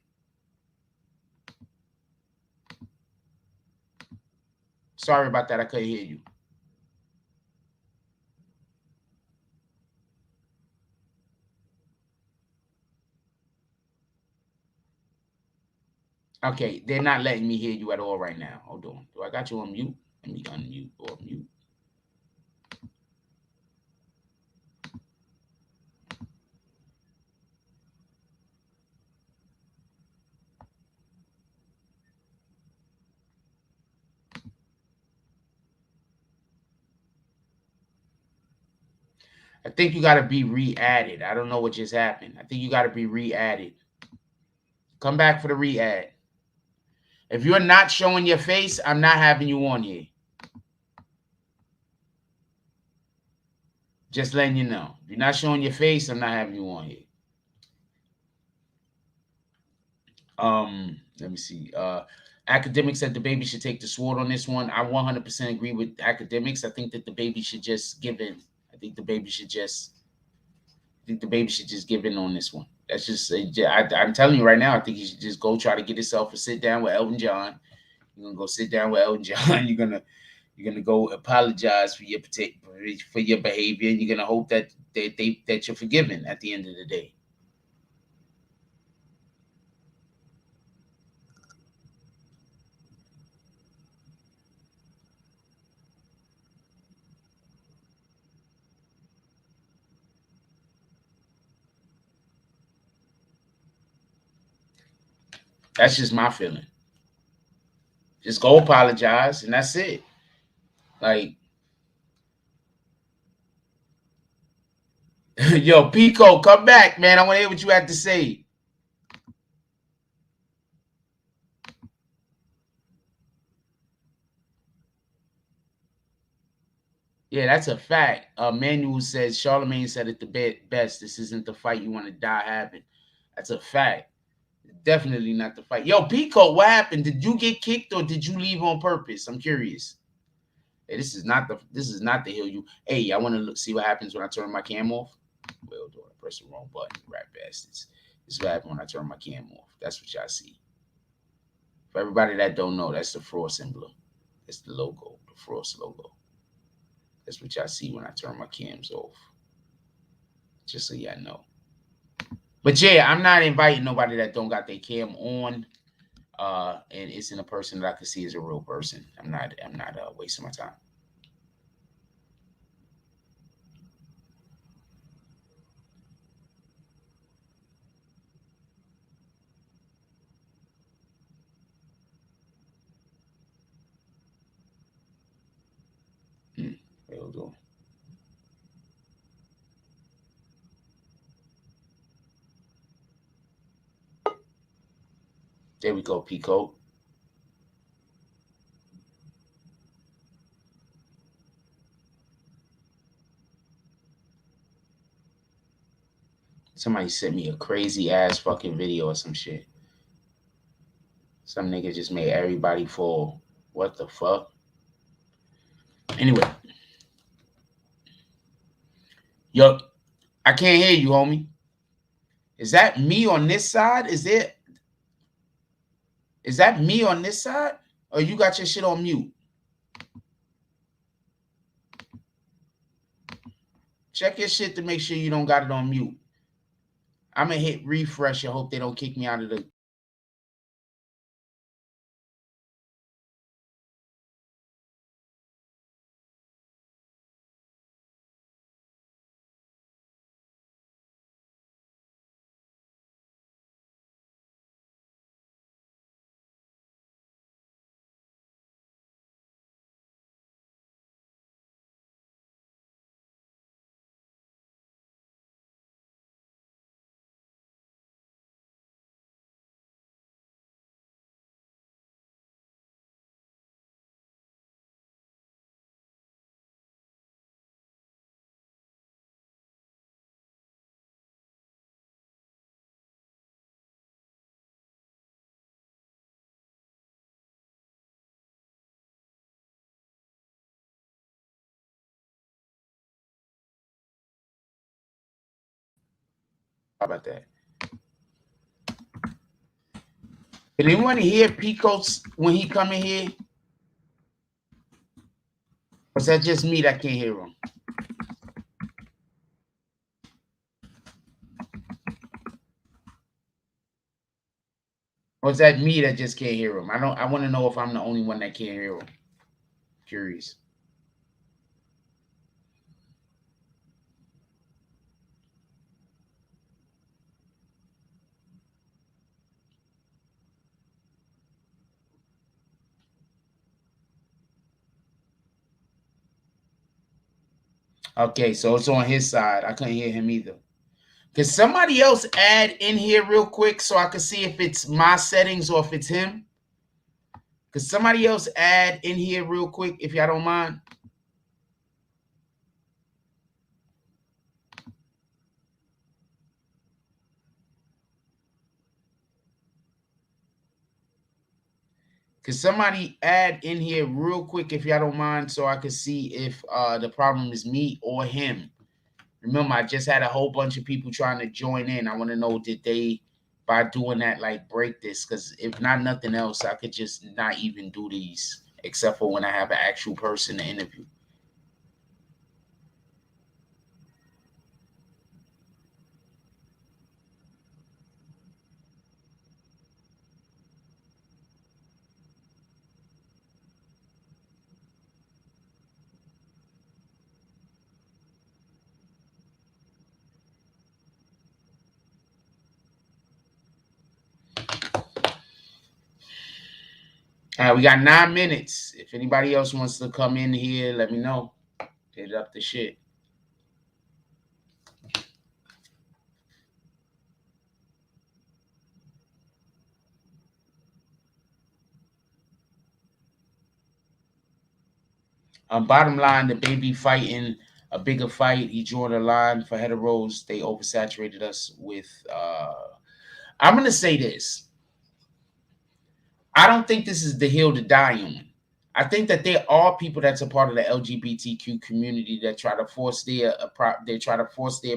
Sorry about that. I couldn't hear you. Okay, they're not letting me hear you at all right now. Hold on. Do I got you on mute? Let me unmute or mute. I think you got to be re-added. I don't know what just happened. I think you got to be re-added. Come back for the re-add. If you're not showing your face, I'm not having you on here. Just letting you know. If you're not showing your face, I'm not having you on here. Let me see. Academics said Dababy should take the sword on this one. I 100% agree with academics. I think that Dababy should just give in. I think Dababy should just give in on this one. That's just, I'm telling you right now, I think he should just go try to get himself a sit down with Elton John. You're gonna go sit down with Elton John. You're gonna go apologize for your behavior, and you're gonna hope that you're forgiven at the end of the day. That's just my feeling. Just go apologize, and that's it. Like, yo, Pico, come back, man. I want to hear what you had to say. Yeah, that's a fact. Manuel says, Charlemagne said it the best. This isn't the fight you want to die having. That's a fact. Definitely not the fight. Yo, Pico, what happened? Did you get kicked or did you leave on purpose? I'm curious. Hey, this is not the hill you. Hey, I want to see what happens when I turn my cam off. Well, do I press the wrong button, rat bastards? This is what happens when I turn my cam off. That's what y'all see. For everybody that don't know, that's the Frost emblem. That's the logo, the Frost logo. That's what y'all see when I turn my cams off. Just so y'all know. But yeah, I'm not inviting nobody that don't got their cam on. And it's in a person that I can see as a real person. I'm not wasting my time. Will do. There we go, Pico. Somebody sent me a crazy ass fucking video or some shit. Some nigga just made everybody fall. What the fuck? Anyway. Yo, I can't hear you, homie. Is that me on this side? Is that me on this side? Or you got your shit on mute? Check your shit to make sure you don't got it on mute. I'm going to hit refresh and hope they don't kick me out of the... How about that? Did anyone hear Pico when he come in here? Or is that just me that can't hear him? Or is that me that just can't hear him? I want to know if I'm the only one that can't hear him. Curious. Okay, so it's on his side. I couldn't hear him either. Can somebody else add in here real quick so I can see if it's my settings or if it's him? Could somebody else add in here real quick, if y'all don't mind? Could somebody add in here real quick, if y'all don't mind, so I can see if the problem is me or him? Remember, I just had a whole bunch of people trying to join in. I want to know, did they, by doing that, like break this? Because if not nothing else, I could just not even do these, except for when I have an actual person to interview. All right, we got 9 minutes. If anybody else wants to come in here, let me know. Hit up the shit. Bottom line, the baby fighting a bigger fight. He drew the line for heteros. They oversaturated us with. I'm gonna say this. I don't think this is the hill to die on. I think that there are people that's a part of the LGBTQ community that try to force their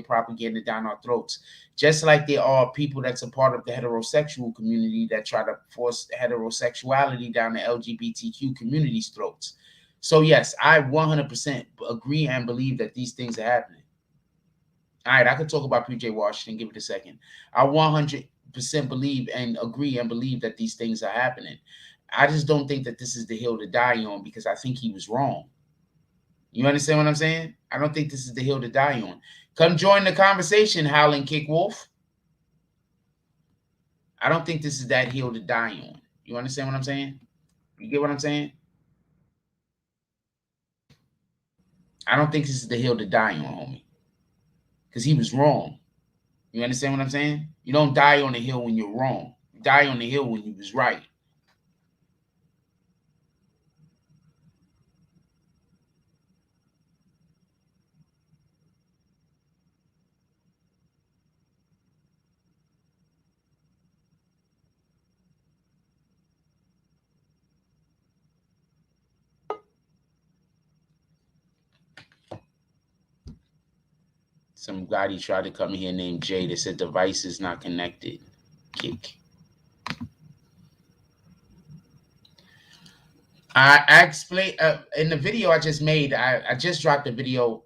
propaganda down our throats. Just like there are people that's a part of the heterosexual community that try to force heterosexuality down the LGBTQ community's throats. So yes, I 100% agree and believe that these things are happening. All right, I could talk about PJ Washington. Give it a second. I 100% believe and agree and believe that these things are happening. I just don't think that this is the hill to die on, because I think he was wrong. You understand what I'm saying? I don't think this is the hill to die on. Come join the conversation, Howling Kick Wolf. I don't think this is that hill to die on. You understand what I'm saying? You get what I'm saying? I don't think this is the hill to die on, homie. Because he was wrong. You understand what I'm saying? You don't die on the hill when you're wrong. You die on the hill when you was right. Some guy he tried to come here named Jay that said device is not connected. Kick. I explained in the video I just made. I just dropped a video.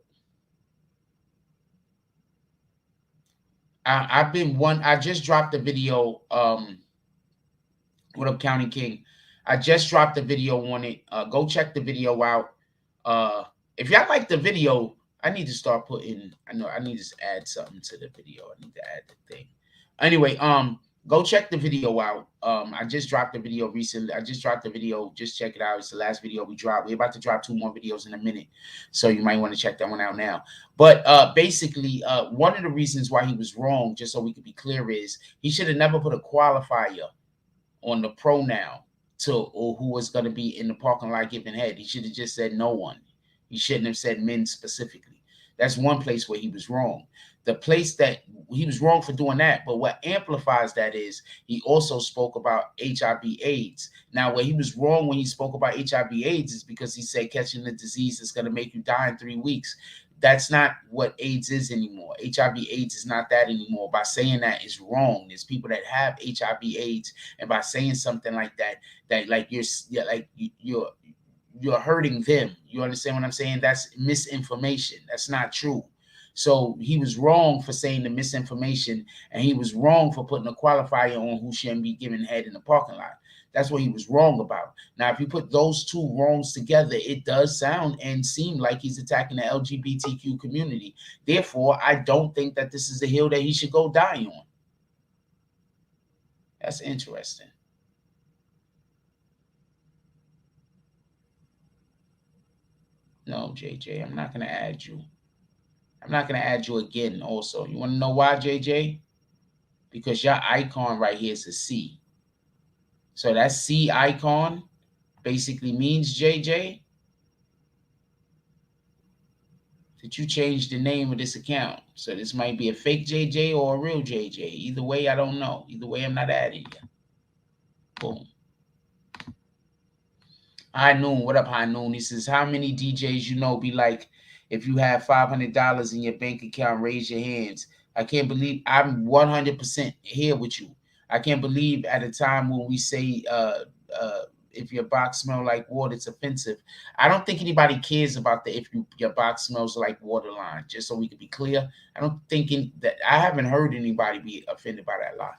I just dropped a video. What up, County King? I just dropped a video on it. Go check the video out. If y'all like the video, I need to start putting. I know I need to add something to the video. I need to add the thing. Anyway, go check the video out. I just dropped the video recently. I just dropped the video. Just check it out. It's the last video we dropped. We're about to drop 2 more videos in a minute, so you might want to check that one out now. But basically, one of the reasons why he was wrong, just so we could be clear, is he should have never put a qualifier on the pronoun to or who was going to be in the parking lot giving head. He should have just said no one. He shouldn't have said men specifically. That's one place where he was wrong. The place that he was wrong for doing that, but what amplifies that is he also spoke about HIV/AIDS. Now, where he was wrong when he spoke about HIV/AIDS is because he said catching the disease is going to make you die in 3 weeks. That's not what AIDS is anymore. HIV/AIDS is not that anymore. By saying that is wrong. There's people that have HIV/AIDS, and by saying something like that, like you're hurting them. You understand what I'm saying? That's misinformation. That's not true. So he was wrong for saying the misinformation, and he was wrong for putting a qualifier on who shouldn't be giving head in the parking lot. That's what he was wrong about. Now, if you put those two wrongs together, it does sound and seem like he's attacking the LGBTQ community. Therefore, I don't think that this is a hill that he should go die on. That's interesting. No, JJ, I'm not going to add you. I'm not going to add you again also. You want to know why, JJ? Because your icon right here is a C. So that C icon basically means, JJ? That you changed the name of this account. So this might be a fake JJ or a real JJ. Either way, I don't know. Either way, I'm not adding you. Boom. High Noon, what up, High Noon? He says, how many DJs you know be like, if you have $500 in your bank account, raise your hands. I can't believe I'm 100% here with you. I can't believe at a time when we say if your box smell like water, it's offensive. I don't think anybody cares about the your box smells like water line, just so we can be clear. I don't think that I haven't heard anybody be offended by that line.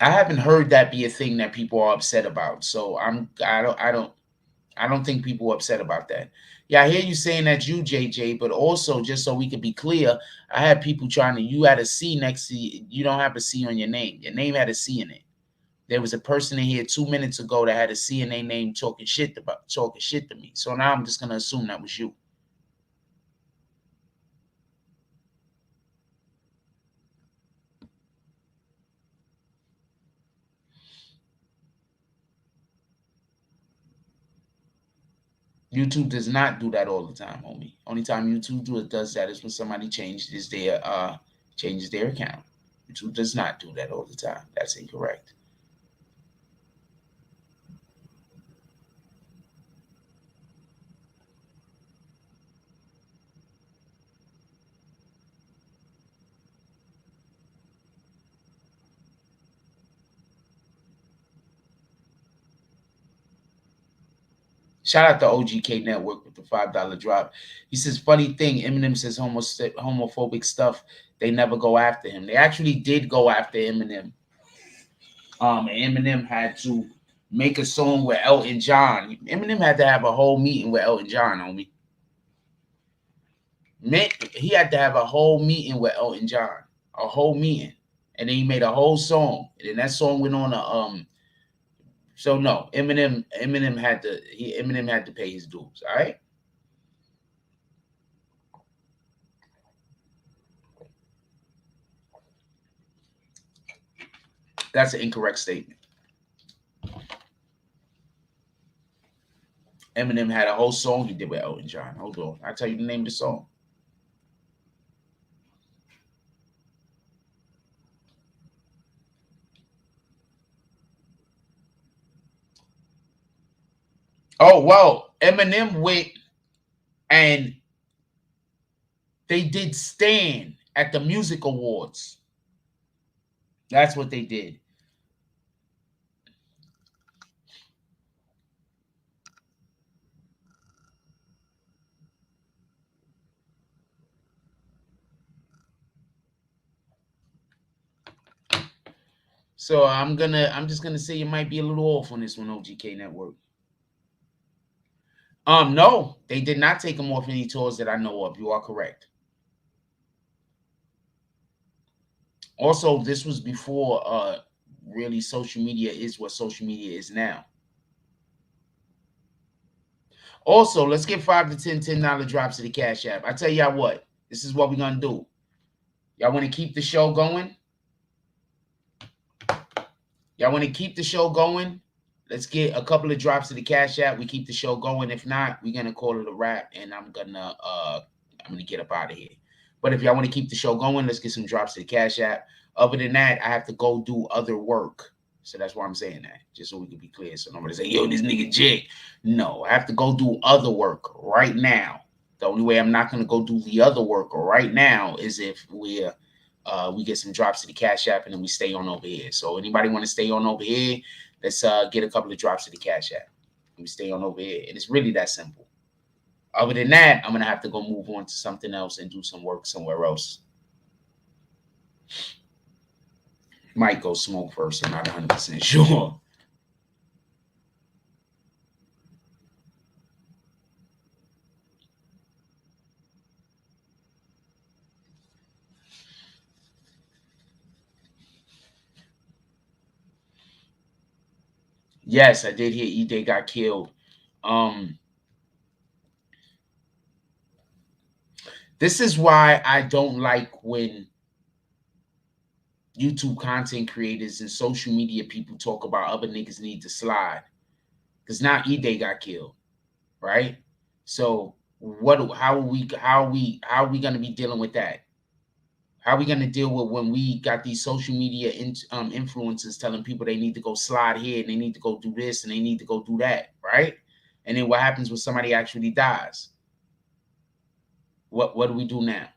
I haven't heard that be a thing that people are upset about. So I don't think people are upset about that. Yeah, I hear you saying that you, JJ, but also just so we can be clear, I had people trying to, you had a C next to you. You don't have a C on your name. Your name had a C in it. There was a person in here 2 minutes ago that had a C in their name talking shit to me. So now I'm just gonna assume that was you. YouTube does not do that all the time, homie. Only time YouTube does that is when somebody changes their account. YouTube does not do that all the time. That's incorrect. Shout out to OGK Network with the $5 drop. He says, funny thing, Eminem says homophobic stuff. They never go after him. They actually did go after Eminem. Eminem had to make a song with Elton John. Eminem had to have a whole meeting with Elton John, homie. He had to have a whole meeting with Elton John. A whole meeting. And then he made a whole song. And then that song went on so no, Eminem had to pay his dues, all right? That's an incorrect statement. Eminem had a whole song he did with Elton John. Hold on. I'll tell you the name of the song. Oh, well, Eminem went and they did Stan at the Music Awards. That's what they did. So I'm just gonna say you might be a little off on this one, OGK Network. No, they did not take him off any tours that I know of. You are correct. Also, this was before really social media is what social media is now. Also, let's get $5 to $10 drops to the Cash App. I tell y'all what, this is what we're gonna do. Y'all want to keep the show going? Y'all want to keep the show going? Let's get a couple of drops to the Cash App. We keep the show going. If not, we're gonna call it a wrap, and I'm gonna get up out of here. But if y'all want to keep the show going, let's get some drops to the Cash App. Other than that, I have to go do other work. So that's why I'm saying that, just so we can be clear. So nobody say, yo, this nigga jig. No, I have to go do other work right now. The only way I'm not gonna go do the other work right now is if we get some drops to the Cash App and then we stay on over here. So anybody want to stay on over here? Let's get a couple of drops to the Cash App. We stay on over here. And it's really that simple. Other than that, I'm going to have to go move on to something else and do some work somewhere else. Might go smoke first. I'm not 100% sure. Yes, I did hear E-Day got killed. This is why I don't like when YouTube content creators and social media people talk about other niggas need to slide. Because now E-Day got killed, right? So how are we gonna be dealing with that? How are we gonna deal with when we got these social media influencers telling people they need to go slide here and they need to go do this and they need to go do that, right? And then what happens when somebody actually dies? What do we do now?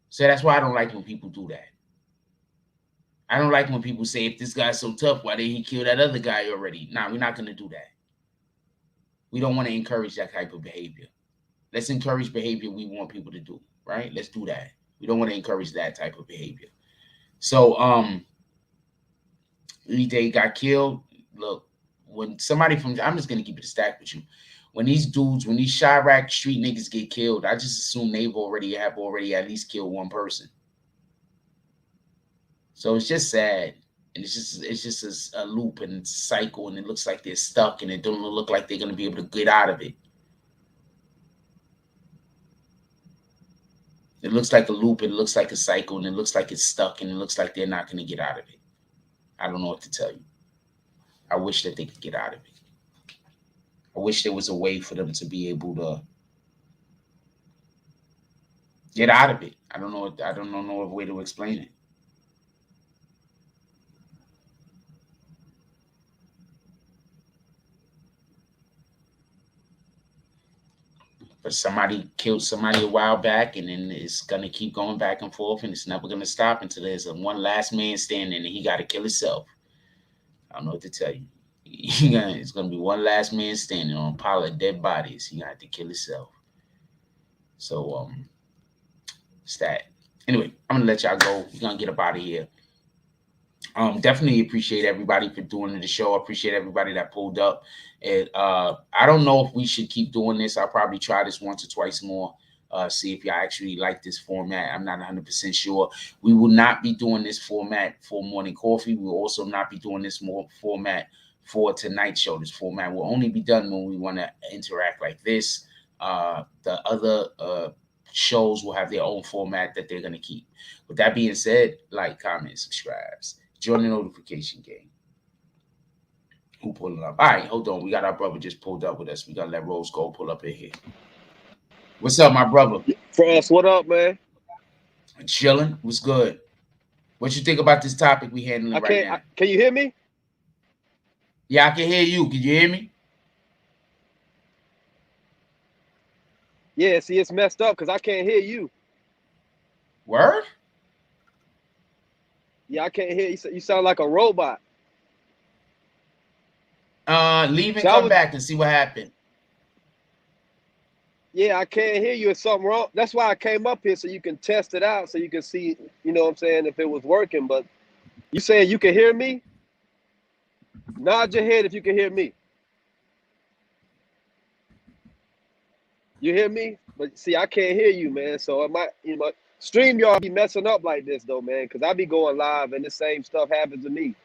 So that's why I don't like when people do that. I don't like when people say, if this guy's so tough, why didn't he kill that other guy already? Nah, we're not gonna do that. We don't want to encourage that type of behavior. Let's encourage behavior we want people to do, right? Let's do that. We don't want to encourage that type of behavior. So E-Day got killed. Look, when somebody from, I'm just gonna keep it a stack with you. When these Chirac street niggas get killed, I just assume they've already at least killed one person. So it's just sad. And it's just a loop and it's a cycle, and it looks like they're stuck, and it don't look like they're gonna be able to get out of it. It looks like a loop, it looks like a cycle, and it looks like it's stuck, and it looks like they're not gonna get out of it. I don't know what to tell you. I wish that they could get out of it. I wish there was a way for them to be able to get out of it. I don't know a way to explain it. But somebody killed somebody a while back, and then it's gonna keep going back and forth, and it's never gonna stop until there's one last man standing, and he got to kill himself. I don't know what to tell you. It's gonna be one last man standing on a pile of dead bodies. He got to kill himself. So it's that. Anyway, I'm gonna let y'all go. We're gonna get up out of here. Definitely appreciate everybody for doing the show. I appreciate everybody that pulled up. And I don't know if we should keep doing this. I'll probably try this once or twice more. See if y'all actually like this format. I'm not 100% sure. We will not be doing this format for morning coffee. We will also not be doing this format for tonight's show. This format will only be done when we want to interact like this. The other shows will have their own format that they're going to keep. With that being said, like, comment, subscribe. Join the notification game. Who pulling up? All right, hold on. We got our brother just pulled up with us. We got to let Rose Gold pull up in here. What's up, my brother? Frost, what up, man? Chilling. What's good? What you think about this topic we handling right now? Can you hear me? Yeah, I can hear you. Can you hear me? Yeah, see, it's messed up because I can't hear you. Word? Yeah, I can't hear you. You sound like a robot. Leave and come back and see what happened. Yeah, I can't hear you. It's something wrong. That's why I came up here so you can test it out, so you can see, you know what I'm saying, if it was working. But you saying you can hear me? Nod your head if you can hear me. You hear me? But see, I can't hear you, man. So it might, StreamYard be messing up like this though, man, because I be going live and the same stuff happens to me.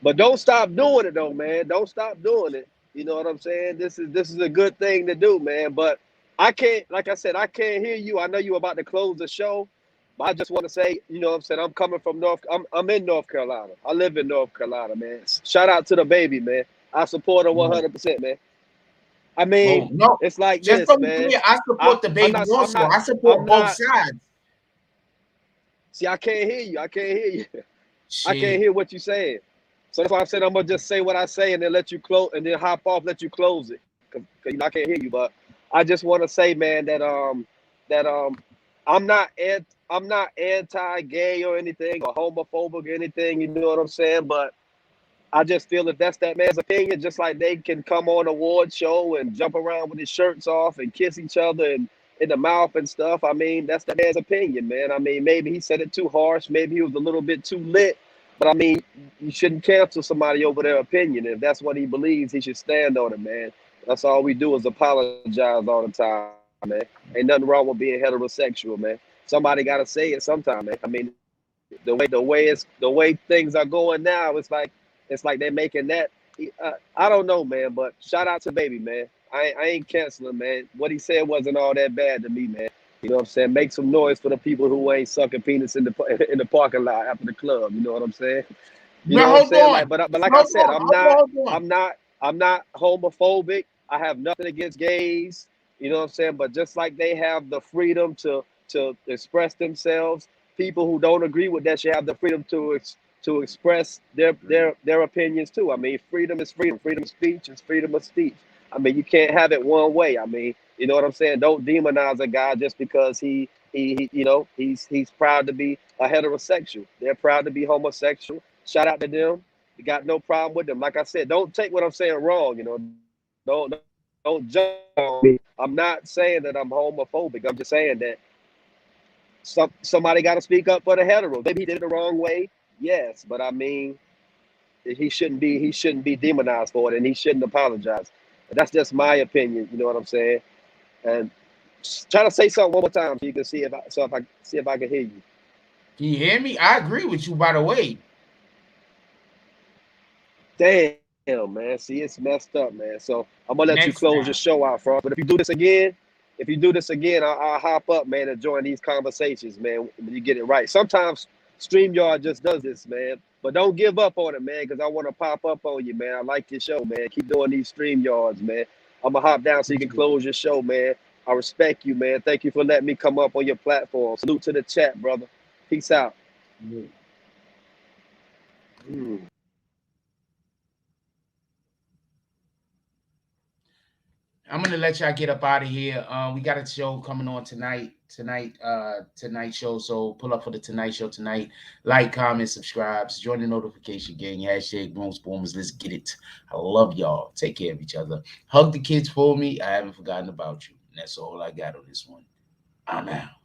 But don't stop doing it though, man. Don't stop doing it. You know what I'm saying? This is a good thing to do, man. But I can't, like I said, I can't hear you. I know you about to close the show, but I just want to say, you know what I'm saying, I'm coming from I'm in North Carolina. I live in North Carolina, man. Shout out to the baby, man. I support her 100%, man. I mean, no, it's like just this, man. Clear, I support the baby also. I support both sides. See, I can't hear you. I can't hear you. Shit. I can't hear what you're saying. So that's why I said I'm gonna just say what I say and then let you close and then hop off, let you close it. Cause I can't hear you. But I just want to say, man, that I'm not anti-gay or anything or homophobic or anything. You know what I'm saying? But I just feel that that's that man's opinion. Just like they can come on an award show and jump around with his shirts off and kiss each other and in the mouth and stuff. I mean, that's that man's opinion, man. I mean, maybe he said it too harsh. Maybe he was a little bit too lit. But I mean, you shouldn't cancel somebody over their opinion. If that's what he believes, he should stand on it, man. That's all we do is apologize all the time, man. Ain't nothing wrong with being heterosexual, man. Somebody got to say it sometime, man. I mean, the way things are going now, it's like they're making that. I don't know, man. But shout out to baby, man. I ain't canceling, man. What he said wasn't all that bad to me, man. You know what I'm saying? Make some noise for the people who ain't sucking penis in the parking lot after the club. You know what I'm saying? You know Now what I'm hold saying? on. But like I Hold said, on. Hold on. I'm not homophobic. I have nothing against gays. You know what I'm saying? But just like they have the freedom to express themselves, people who don't agree with that should have the freedom to express their opinions too. I mean, freedom is freedom. Freedom of speech is freedom of speech. I mean, you can't have it one way. I mean, you know what I'm saying? Don't demonize a guy just because he you know, he's proud to be a heterosexual. They're proud to be homosexual. Shout out to them. We got no problem with them. Like I said, don't take what I'm saying wrong. You know, don't judge me. I'm not saying that I'm homophobic. I'm just saying that somebody got to speak up for the heteros. Maybe he did it the wrong way. Yes, but I mean, he shouldn't be demonized for it, and he shouldn't apologize. But that's just my opinion. You know what I'm saying? And try to say something one more time so you can see if I can hear you. Can you hear me? I agree with you, by the way. Damn, man. See, it's messed up, man. So I'm gonna let you Next close your time. show out, Frost. But if you do this again, I'll hop up, man, and join these conversations, man. When you get it right. Sometimes StreamYard just does this, man. But don't give up on it, man, because I want to pop up on you, man. I like your show, man. Keep doing these StreamYards, man. I'm gonna hop down so you can close your show, man. I respect you, man. Thank you for letting me come up on your platform. Salute to the chat, brother. Peace out. I'm gonna let y'all get up out of here. We got a show coming on tonight show. So pull up for the tonight show tonight. Like, comment, subscribe, join the notification gang. Hashtag Grown Spoomers. Let's get it. I love y'all. Take care of each other. Hug the kids for me. I haven't forgotten about you. And that's all I got on this one. I'm out.